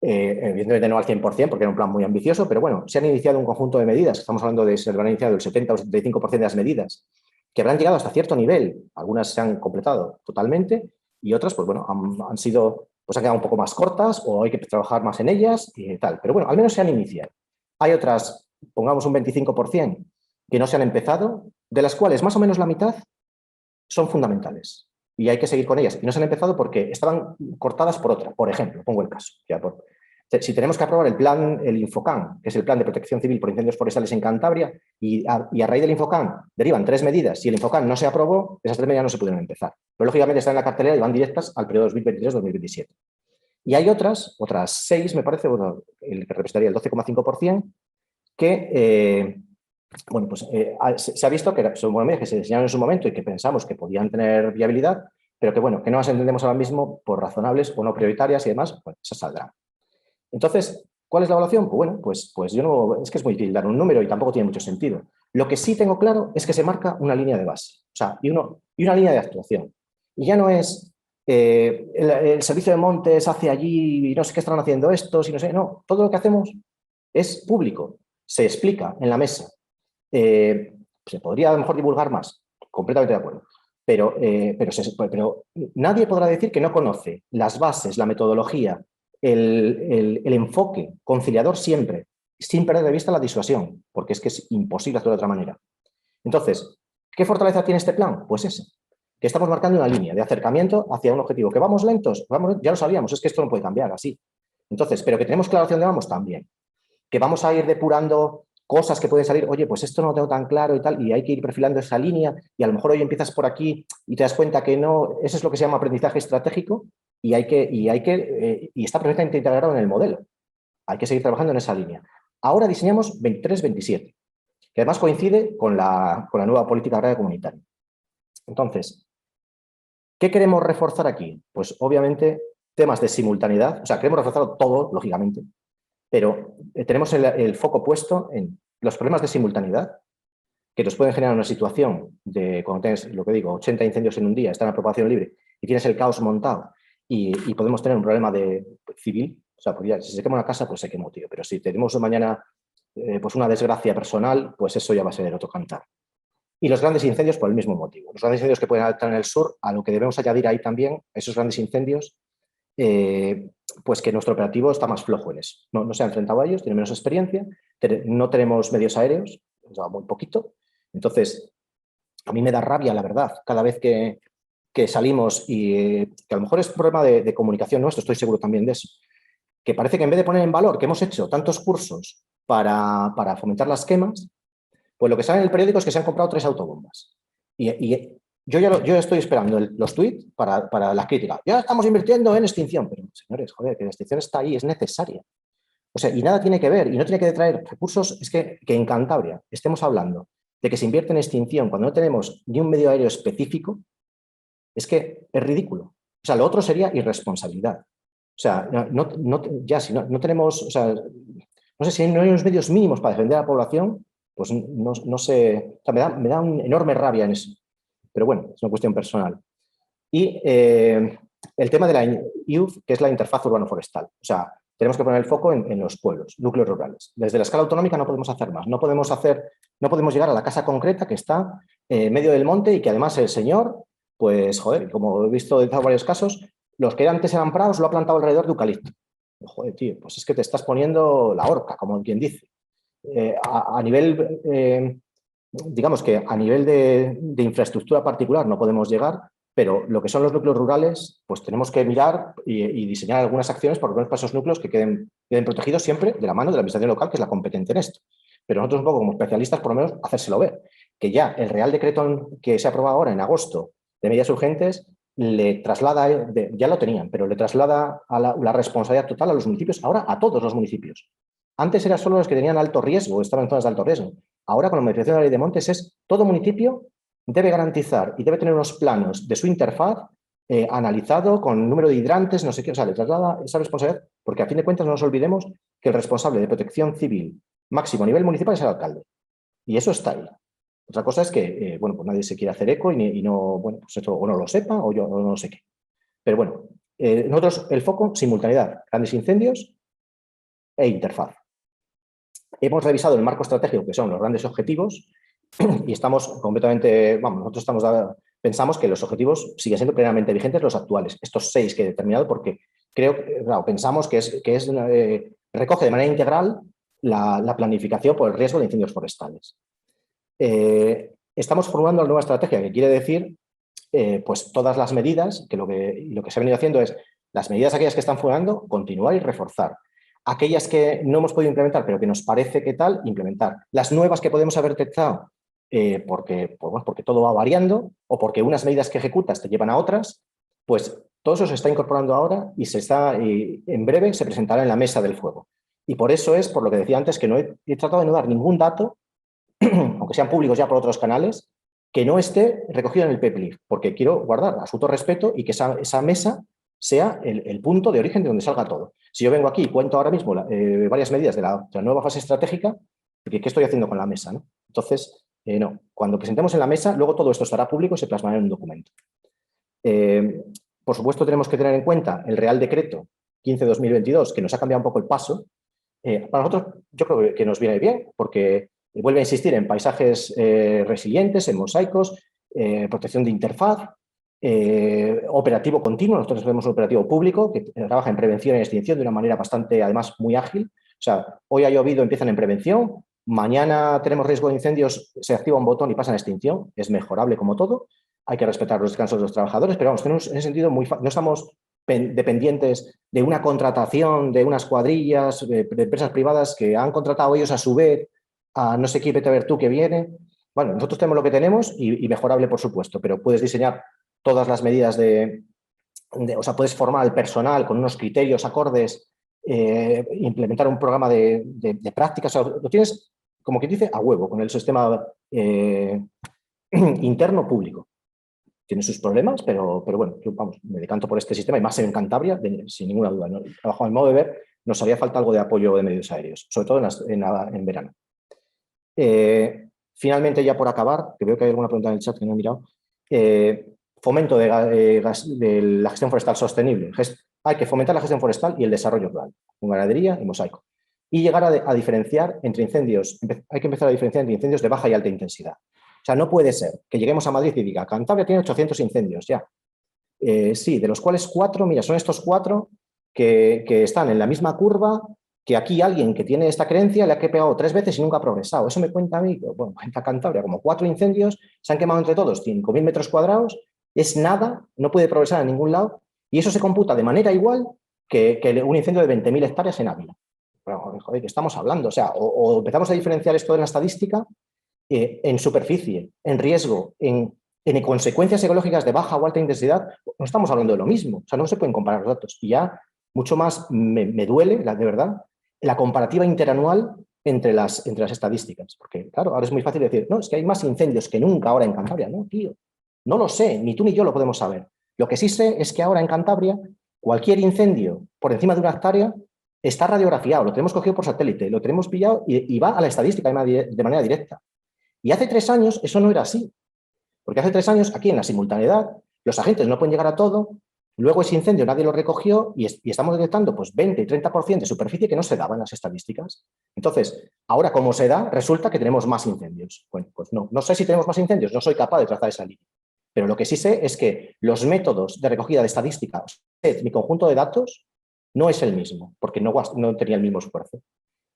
evidentemente no al 100%, porque era un plan muy ambicioso, pero bueno, se han iniciado un conjunto de medidas, estamos hablando de se habrán iniciado el 70 o 75% de las medidas, que habrán llegado hasta cierto nivel, algunas se han completado totalmente y otras, pues bueno, han sido pues han quedado un poco más cortas o hay que trabajar más en ellas y tal. Pero bueno, al menos se han iniciado. Hay otras, pongamos un 25%, que no se han empezado, de las cuales más o menos la mitad son fundamentales y hay que seguir con ellas. Y no se han empezado porque estaban cortadas por otra. Por ejemplo, pongo el caso. Si tenemos que aprobar el Infocan, que es el Plan de Protección Civil por Incendios Forestales en Cantabria, y a raíz del Infocan derivan 3 medidas, si el Infocan no se aprobó, esas 3 medidas no se pudieron empezar. Pero lógicamente están en la cartelera y van directas al periodo 2023-2027. Y hay otras 6, me parece, bueno, el que representaría el 12,5%, que bueno, pues se ha visto que son medidas que se diseñaron en su momento y que pensamos que podían tener viabilidad, pero que bueno, que no las entendemos ahora mismo por razonables o no prioritarias y demás, pues esas saldrán. Entonces, ¿cuál es la evaluación? Pues bueno, pues yo no, es que es muy difícil dar un número y tampoco tiene mucho sentido. Lo que sí tengo claro es que se marca una línea de base, o sea, y una línea de actuación. Y ya no es el servicio de montes hace allí y no sé qué están haciendo estos y no sé, no, todo lo que hacemos es público, se explica en la mesa. Se podría a lo mejor divulgar más, completamente de acuerdo, pero nadie podrá decir que no conoce las bases, la metodología, el enfoque conciliador siempre, sin perder de vista la disuasión, porque es que es imposible hacerlo de otra manera. Entonces, ¿qué fortaleza tiene este plan? Pues ese, que estamos marcando una línea de acercamiento hacia un objetivo. ¿Que vamos lentos? Ya lo sabíamos, es que esto no puede cambiar así. Entonces, pero que tenemos claro hacia dónde vamos también. Que vamos a ir depurando cosas que pueden salir, oye, pues esto no lo tengo tan claro y tal, y hay que ir perfilando esa línea, y a lo mejor hoy empiezas por aquí y te das cuenta que no, eso es lo que se llama aprendizaje estratégico, y está perfectamente integrado en el modelo. Hay que seguir trabajando en esa línea. Ahora diseñamos 23-27, que además coincide con la nueva política agraria comunitaria. Entonces, ¿qué queremos reforzar aquí? Pues obviamente temas de simultaneidad, o sea, queremos reforzarlo todo, lógicamente, pero tenemos el foco puesto en los problemas de simultaneidad que nos pueden generar una situación de, cuando tienes, lo que digo, 80 incendios en un día, está en apropiación libre y tienes el caos montado y podemos tener un problema civil, o sea, porque ya, si se quema una casa, pues se quemó, tío, pero si tenemos mañana pues una desgracia personal, pues eso ya va a ser otro cantar. Y los grandes incendios por el mismo motivo. Los grandes incendios que pueden estar en el sur, a lo que debemos añadir ahí también, esos grandes incendios, pues que nuestro operativo está más flojo en eso. No se ha enfrentado a ellos, tiene menos experiencia, no tenemos medios aéreos, o sea, muy poquito. Entonces, a mí me da rabia, la verdad, cada vez que salimos y que a lo mejor es un problema de comunicación nuestro, estoy seguro también de eso, que parece que en vez de poner en valor que hemos hecho tantos cursos para fomentar las quemas, pues lo que sale en el periódico es que se han comprado 3 autobombas. Y yo estoy esperando los tweets para la crítica. Ya estamos invirtiendo en extinción. Pero, señores, joder, que la extinción está ahí, es necesaria. O sea, y nada tiene que ver, y no tiene que traer recursos. Es que en Cantabria estemos hablando de que se invierte en extinción cuando no tenemos ni un medio aéreo específico, es que es ridículo. O sea, lo otro sería irresponsabilidad. O sea, si no tenemos, o sea, no sé si no hay unos medios mínimos para defender a la población, pues no sé, o sea, me da una enorme rabia en eso. Pero bueno, es una cuestión personal. Y el tema de la IUF, que es la interfaz urbano-forestal. O sea, tenemos que poner el foco en los pueblos, núcleos rurales. Desde la escala autonómica no podemos hacer más. No podemos llegar a la casa concreta que está en medio del monte y que además el señor, pues, joder, como he visto en varios casos, los que antes eran prados lo ha plantado alrededor de eucalipto. Joder, tío, pues es que te estás poniendo la horca, como quien dice. A nivel, digamos que a nivel de infraestructura particular no podemos llegar, pero lo que son los núcleos rurales, pues tenemos que mirar y diseñar algunas acciones por lo menos para esos núcleos que queden protegidos siempre de la mano de la administración local, que es la competente en esto. Pero nosotros un poco como especialistas, por lo menos, hacérselo ver. Que ya el Real Decreto que se ha aprobado ahora en agosto de medidas urgentes le traslada, ya lo tenían, pero le traslada a la responsabilidad total a los municipios, ahora a todos los municipios. Antes era solo los que tenían alto riesgo, estaban en zonas de alto riesgo. Ahora, con la modificación de la ley de montes, es todo municipio debe garantizar y debe tener unos planos de su interfaz analizado con número de hidrantes, no sé qué, o sea, le traslada esa responsabilidad, porque a fin de cuentas no nos olvidemos que el responsable de protección civil máximo a nivel municipal es el alcalde. Y eso está ahí. Otra cosa es que, bueno, pues nadie se quiere hacer eco y no, bueno, pues eso o no lo sepa o yo no sé qué. Pero bueno, nosotros el foco, simultaneidad, grandes incendios e interfaz. Hemos revisado el marco estratégico, que son los grandes objetivos, y estamos completamente, vamos, nosotros pensamos que los objetivos siguen siendo plenamente vigentes los actuales, estos 6 que he determinado porque claro, pensamos que recoge de manera integral la planificación por el riesgo de incendios forestales. Estamos formulando la nueva estrategia, que quiere decir pues todas las medidas, lo que se ha venido haciendo es las medidas aquellas que están funcionando, continuar y reforzar. Aquellas que no hemos podido implementar, pero que nos parece que tal, implementar. Las nuevas que podemos haber detectado porque todo va variando o porque unas medidas que ejecutas te llevan a otras, pues todo eso se está incorporando ahora y en breve se presentará en la mesa del fuego. Y por eso es, por lo que decía antes, que no he tratado de no dar ningún dato, aunque sean públicos ya por otros canales, que no esté recogido en el PEPLIF, porque quiero guardar absoluto respeto y que esa mesa sea el punto de origen de donde salga todo. Si yo vengo aquí y cuento ahora mismo varias medidas de la nueva fase estratégica, ¿qué estoy haciendo con la mesa, ¿no? Entonces, no. Cuando presentemos en la mesa, luego todo esto estará público y se plasmará en un documento. Por supuesto, tenemos que tener en cuenta el Real Decreto 15/2022, que nos ha cambiado un poco el paso. Para nosotros, yo creo que nos viene bien, porque vuelve a insistir en paisajes resilientes, en mosaicos, protección de interfaz, operativo continuo. Nosotros tenemos un operativo público que trabaja en prevención y extinción de una manera bastante, además, muy ágil. O sea, hoy ha llovido, empiezan en prevención, mañana tenemos riesgo de incendios, se activa un botón y pasa en extinción. Es mejorable como todo. Hay que respetar los descansos de los trabajadores, pero vamos, tenemos en ese sentido no estamos dependientes de una contratación de unas cuadrillas de empresas privadas que han contratado ellos a su vez a no sé qué, vete a ver tú que viene. Bueno, nosotros tenemos lo que tenemos y mejorable, por supuesto, pero puedes diseñar todas las medidas o sea, puedes formar al personal con unos criterios acordes, implementar un programa de prácticas, o sea, lo tienes, como quien dice, a huevo, con el sistema interno público. Tiene sus problemas, pero bueno, yo, vamos, me decanto por este sistema y más en Cantabria, sin ninguna duda, ¿no? Bajo mi modo de ver, nos haría falta algo de apoyo de medios aéreos, sobre todo en verano. Finalmente, ya por acabar, que veo que hay alguna pregunta en el chat que no he mirado, fomento de la gestión forestal sostenible. Hay que fomentar la gestión forestal y el desarrollo rural, con ganadería y mosaico. Y llegar a diferenciar entre incendios, hay que empezar a diferenciar entre incendios de baja y alta intensidad. O sea, no puede ser que lleguemos a Madrid y diga, Cantabria tiene 800 incendios ya. Sí, de los cuales 4, mira, son estos 4 que están en la misma curva que aquí alguien que tiene esta creencia le ha pegado 3 veces y nunca ha progresado. Eso me cuenta a mí, bueno, cuenta Cantabria, como 4 incendios, se han quemado entre todos 5.000 metros cuadrados, es nada, no puede progresar a ningún lado y eso se computa de manera igual que un incendio de 20.000 hectáreas en Ávila. Bueno, joder, ¿qué estamos hablando? O sea, o empezamos a diferenciar esto en la estadística en superficie, en riesgo, en consecuencias ecológicas de baja o alta intensidad, no estamos hablando de lo mismo. O sea, no se pueden comparar los datos. Y ya mucho más me duele, de verdad, la comparativa interanual entre las estadísticas. Porque, claro, ahora es muy fácil decir, no, es que hay más incendios que nunca ahora en Cantabria. No, tío, no lo sé, ni tú ni yo lo podemos saber. Lo que sí sé es que ahora en Cantabria, cualquier incendio por encima de 1 hectárea está radiografiado, lo tenemos cogido por satélite, lo tenemos pillado y va a la estadística de manera directa. Y hace 3 años eso no era así. Porque hace 3 años, aquí en la simultaneidad, los agentes no pueden llegar a todo, luego ese incendio nadie lo recogió y estamos detectando pues 20 y 30% de superficie que no se daba en las estadísticas. Entonces, ahora como se da, resulta que tenemos más incendios. Bueno, pues no sé si tenemos más incendios, no soy capaz de trazar esa línea. Pero lo que sí sé es que los métodos de recogida de estadísticas, mi conjunto de datos, no es el mismo, porque no tenía el mismo esfuerzo.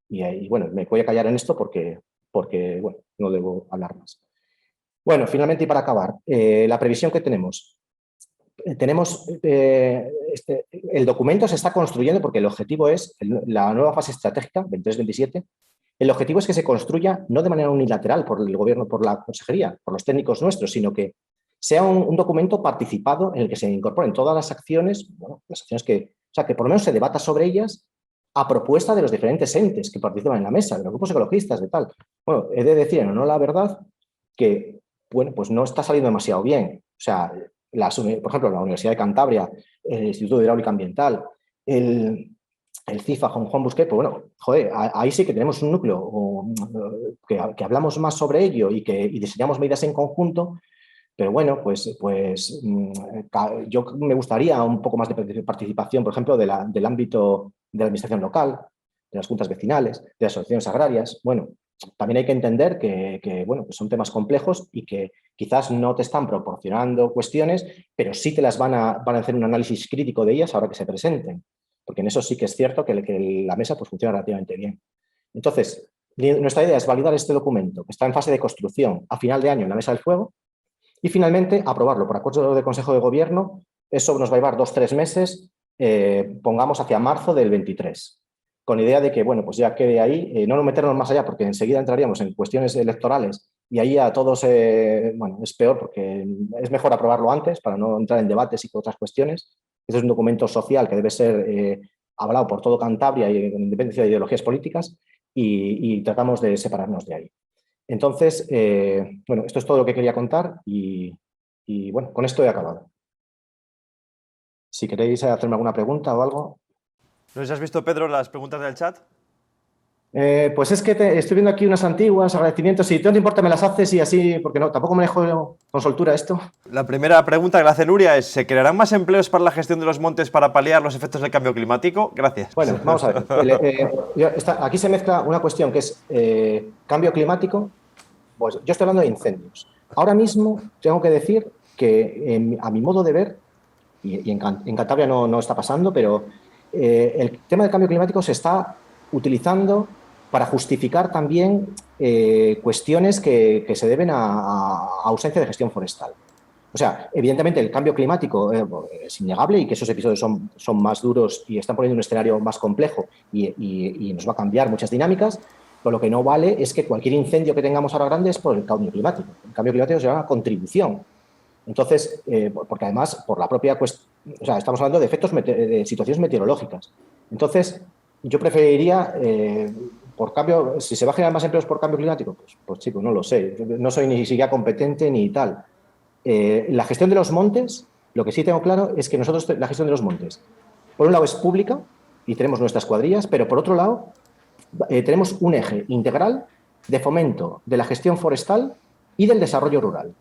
Y bueno, me voy a callar en esto porque bueno, no debo hablar más. Bueno, finalmente y para acabar, la previsión que tenemos. El documento se está construyendo porque el objetivo es, la nueva fase estratégica, 23-27, el objetivo es que se construya no de manera unilateral por el gobierno, por la consejería, por los técnicos nuestros, sino que sea un documento participado en el que se incorporen todas las acciones, bueno, las acciones o sea, que por lo menos se debata sobre ellas a propuesta de los diferentes entes que participan en la mesa, de los grupos ecologistas, de tal. Bueno, he de decir, no la verdad, que bueno, pues no está saliendo demasiado bien. O sea, por ejemplo, la Universidad de Cantabria, el Instituto de Hidráulica Ambiental, el CIFA, Juan Busquet, pues bueno, joder, ahí sí que tenemos un núcleo que hablamos más sobre ello y diseñamos medidas en conjunto, pero bueno, pues yo me gustaría un poco más de participación, por ejemplo, del ámbito de la administración local, de las juntas vecinales, de las asociaciones agrarias. Bueno, también hay que entender que bueno, pues son temas complejos y que quizás no te están proporcionando cuestiones, pero sí te las van a hacer un análisis crítico de ellas ahora que se presenten. porque en eso sí que es cierto que la mesa pues, funciona relativamente bien. Entonces, nuestra idea es validar este documento, que está en fase de construcción, a final de año en la mesa del fuego, y finalmente aprobarlo por acuerdo de Consejo de Gobierno. Eso nos va a llevar 2-3 meses, pongamos hacia marzo del 23, con idea de que, bueno, pues ya quede ahí, no meternos más allá, porque enseguida entraríamos en cuestiones electorales y ahí a todos, bueno, es peor porque es mejor aprobarlo antes para no entrar en debates y otras cuestiones. Este es un documento social que debe ser hablado por todo Cantabria y con independencia de ideologías políticas y tratamos de separarnos de ahí. Entonces, bueno, esto es todo lo que quería contar y bueno, con esto he acabado. Si queréis hacerme alguna pregunta o algo. ¿No sé si has visto, Pedro, las preguntas del chat? Pues es que estoy viendo aquí unas antiguas, agradecimientos. Si no te importa, me las haces y así, porque no, tampoco manejo con soltura esto. La primera pregunta que le hace Nuria es: ¿se crearán más empleos para la gestión de los montes para paliar los efectos del cambio climático? Gracias. Bueno, vamos a ver. Aquí se mezcla una cuestión que es cambio climático. Pues yo estoy hablando de incendios. Ahora mismo tengo que decir que, a mi modo de ver, y en Cantabria no está pasando, pero el tema del cambio climático se está utilizando para justificar también cuestiones que se deben a ausencia de gestión forestal. O sea, evidentemente el cambio climático es innegable y que esos episodios son más duros y están poniendo un escenario más complejo y nos va a cambiar muchas dinámicas. Pero lo que no vale es que cualquier incendio que tengamos ahora grande es por el cambio climático. El cambio climático se llama una contribución. Entonces, porque además, por la propia cuestión, o sea, estamos hablando de efectos de situaciones meteorológicas. Entonces, yo preferiría, por cambio, si se va a generar más empleos por cambio climático, pues chicos, no lo sé. No soy ni siquiera competente ni tal. La gestión de los montes, lo que sí tengo claro es que nosotros la gestión de los montes, por un lado es pública y tenemos nuestras cuadrillas, pero por otro lado tenemos un eje integral de fomento de la gestión forestal y del desarrollo rural.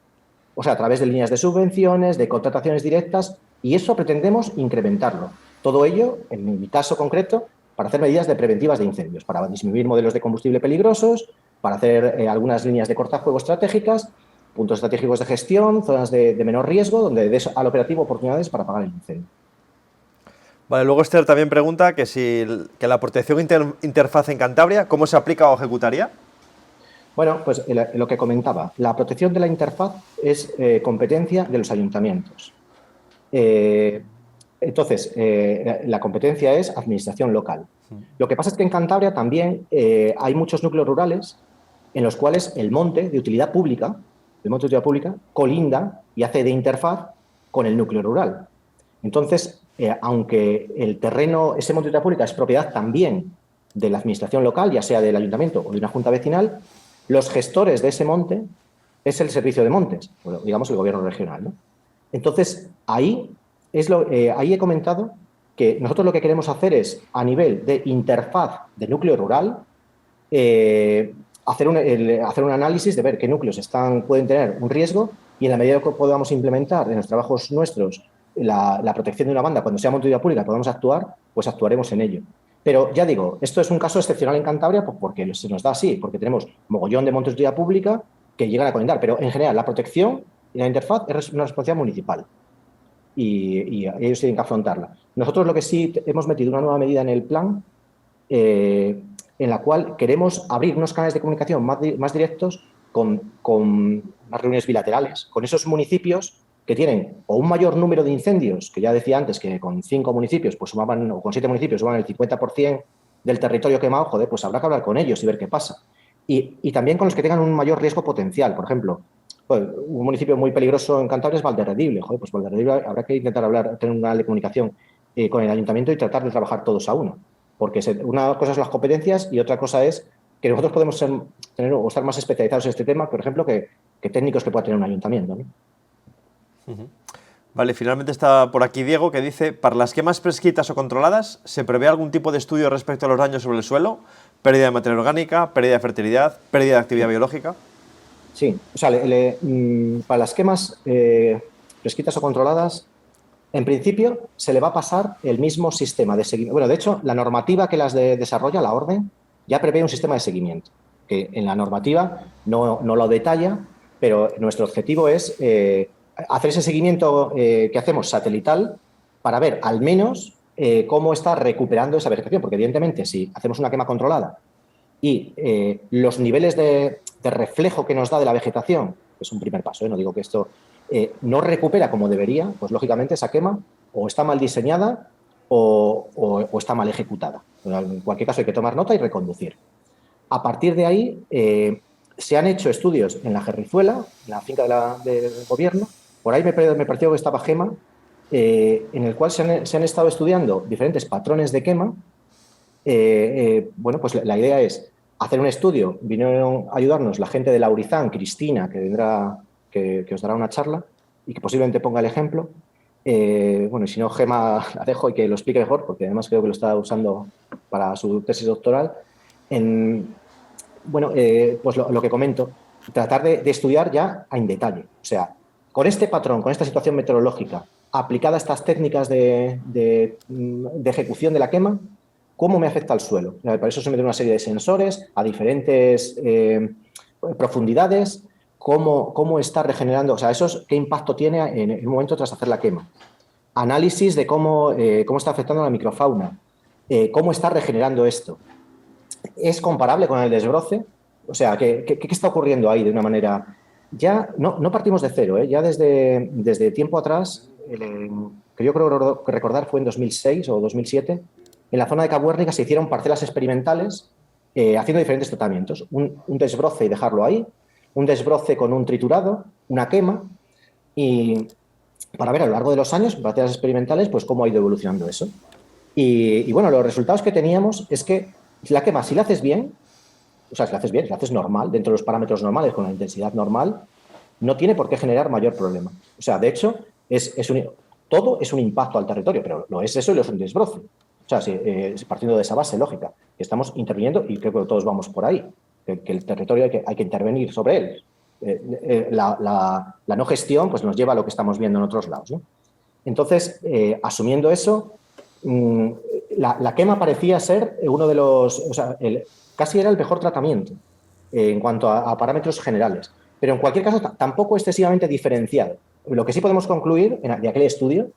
O sea, a través de líneas de subvenciones, de contrataciones directas, y eso pretendemos incrementarlo. Todo ello, en mi caso concreto, para hacer medidas preventivas de incendios, para disminuir modelos de combustible peligrosos, para hacer algunas líneas de cortafuego estratégicas, puntos estratégicos de gestión, zonas de menor riesgo, donde des al operativo oportunidades para apagar el incendio. Vale, luego Esther también pregunta que la protección interfaz en Cantabria, ¿cómo se aplica o ejecutaría? Bueno, pues lo que comentaba, la protección de la interfaz es competencia de los ayuntamientos. Entonces, la competencia es administración local. Lo que pasa es que en Cantabria también hay muchos núcleos rurales en los cuales el monte de utilidad pública, colinda y hace de interfaz con el núcleo rural. Entonces, aunque el terreno, ese monte de utilidad pública es propiedad también de la administración local, ya sea del ayuntamiento o de una junta vecinal, los gestores de ese monte es el servicio de montes, digamos el gobierno regional, ¿no? Entonces, ahí he comentado que nosotros lo que queremos hacer es, a nivel de interfaz de núcleo rural, hacer un análisis de ver qué núcleos pueden tener un riesgo y en la medida que podamos implementar en los trabajos nuestros la protección de una banda cuando sea monte pública podamos actuar, pues actuaremos en ello. Pero ya digo, esto es un caso excepcional en Cantabria pues porque se nos da así, porque tenemos mogollón de montes de utilidad pública que llegan a colindar, pero en general la protección y la interfaz es una responsabilidad municipal y ellos tienen que afrontarla. Nosotros lo que sí hemos metido una nueva medida en el plan en la cual queremos abrir unos canales de comunicación más directos con unas reuniones bilaterales con esos municipios que tienen o un mayor número de incendios, que ya decía antes que con 5 municipios pues sumaban, o con 7 municipios sumaban el 50% del territorio quemado, joder, pues habrá que hablar con ellos y ver qué pasa. Y también con los que tengan un mayor riesgo potencial. Por ejemplo, un municipio muy peligroso en Cantabria es Valderredible. Joder, pues Valderredible habrá que intentar tener un canal de comunicación con el ayuntamiento y tratar de trabajar todos a uno. Porque una cosa es las competencias y otra cosa es que nosotros podemos tener o estar más especializados en este tema, por ejemplo, que técnicos que pueda tener un ayuntamiento, ¿no? Vale, finalmente está por aquí Diego, que dice: ¿para las quemas prescritas o controladas se prevé algún tipo de estudio respecto a los daños sobre el suelo? ¿Pérdida de materia orgánica? ¿Pérdida de fertilidad? ¿Pérdida de actividad biológica? Sí, o sea, para las quemas prescritas o controladas, en principio se le va a pasar el mismo sistema de seguimiento. Bueno, de hecho, la normativa que las desarrolla, la orden, ya prevé un sistema de seguimiento, que en la normativa no lo detalla, pero nuestro objetivo es hacer ese seguimiento que hacemos satelital para ver al menos cómo está recuperando esa vegetación, porque evidentemente si hacemos una quema controlada y los niveles de reflejo que nos da de la vegetación, que es un primer paso, no digo que esto no recupera como debería, pues lógicamente esa quema o está mal diseñada o está mal ejecutada. En cualquier caso hay que tomar nota y reconducir. A partir de ahí se han hecho estudios en la Gerrizuela, en la finca del gobierno. Por ahí me pareció que estaba Gema, en el cual se han estado estudiando diferentes patrones de quema. Bueno, pues la idea es hacer un estudio. Vinieron a ayudarnos la gente de Laurizán, Cristina, que os dará una charla y que posiblemente ponga el ejemplo. Bueno, y si no, Gema la dejo y que lo explique mejor, porque además creo que lo está usando para su tesis doctoral. Bueno, pues lo que comento, tratar de estudiar ya en detalle. O sea, con este patrón, con esta situación meteorológica, aplicada a estas técnicas de ejecución de la quema, ¿cómo me afecta al suelo? Para eso se mete una serie de sensores a diferentes profundidades, cómo está regenerando, o sea, qué impacto tiene en el momento tras hacer la quema. Análisis de cómo está afectando a la microfauna, cómo está regenerando esto. ¿Es comparable con el desbroce? O sea, ¿qué está ocurriendo ahí de una manera? Ya no partimos de cero, ya desde tiempo atrás, que yo creo que recordar fue en 2006 o 2007, en la zona de Cabuérnica se hicieron parcelas experimentales haciendo diferentes tratamientos. Un desbroce y dejarlo ahí, un desbroce con un triturado, una quema, y para ver a lo largo de los años, parcelas experimentales, pues cómo ha ido evolucionando eso. Y bueno, los resultados que teníamos es que la quema, si la haces bien, o sea, si la haces bien, si la haces normal, dentro de los parámetros normales, con la intensidad normal, no tiene por qué generar mayor problema. O sea, de hecho, todo es un impacto al territorio, pero lo es eso y lo es un desbroce. O sea, partiendo de esa base lógica, que estamos interviniendo y creo que todos vamos por ahí, que el territorio hay que intervenir sobre él. La no gestión pues nos lleva a lo que estamos viendo en otros lados, ¿no? Entonces, asumiendo eso, la quema parecía ser uno de los... O sea, casi era el mejor tratamiento en cuanto a parámetros generales. Pero en cualquier caso, tampoco excesivamente diferenciado. Lo que sí podemos concluir de aquel estudio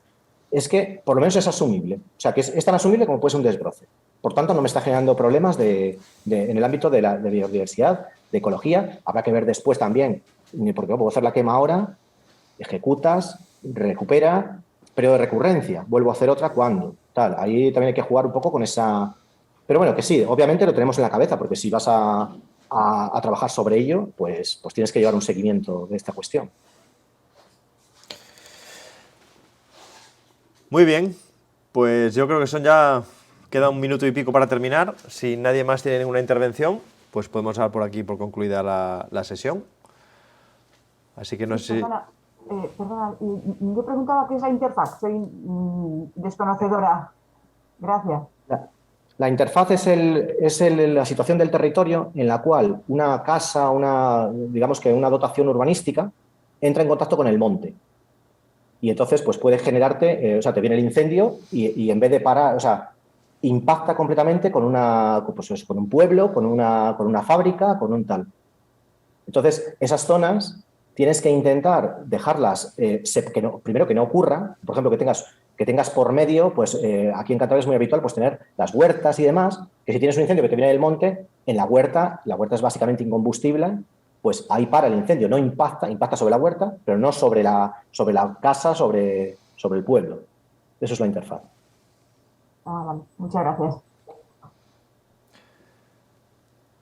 es que por lo menos es asumible. O sea, que es tan asumible como puede ser un desbroce. Por tanto, no me está generando problemas en el ámbito de biodiversidad, de ecología. Habrá que ver después también, porque no puedo hacer la quema ahora, ejecutas, recupera, periodo de recurrencia, vuelvo a hacer otra cuando. Tal. Ahí también hay que jugar un poco con esa... Pero bueno, que sí, obviamente lo tenemos en la cabeza, porque si vas a trabajar sobre ello, pues tienes que llevar un seguimiento de esta cuestión. Muy bien, pues yo creo que queda un minuto y pico para terminar. Si nadie más tiene ninguna intervención, pues podemos dar por aquí por concluida la sesión. Así que no sé si... Perdona, yo preguntaba qué es la interfaz, soy desconocedora. Gracias. La interfaz es la situación del territorio en la cual una casa, digamos que una dotación urbanística, entra en contacto con el monte. Y entonces pues puede generarte, o sea, te viene el incendio y en vez de parar, o sea, impacta completamente con con un pueblo, con una fábrica, con un tal. Entonces, esas zonas tienes que intentar dejarlas, primero que no ocurra, por ejemplo, que tengas por medio, pues aquí en Cantabria es muy habitual pues tener las huertas y demás, que si tienes un incendio que te viene del monte, en la huerta es básicamente incombustible, pues ahí para el incendio, no impacta sobre la huerta, pero no sobre la casa, sobre el pueblo. Eso es la interfaz. Vale, muchas gracias.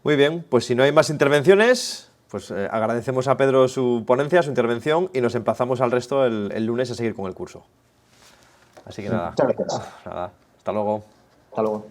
Muy bien, pues si no hay más intervenciones, pues agradecemos a Pedro su ponencia, su intervención y nos emplazamos al resto el lunes a seguir con el curso. Así que nada. Muchas gracias. Nada, hasta luego. Hasta luego.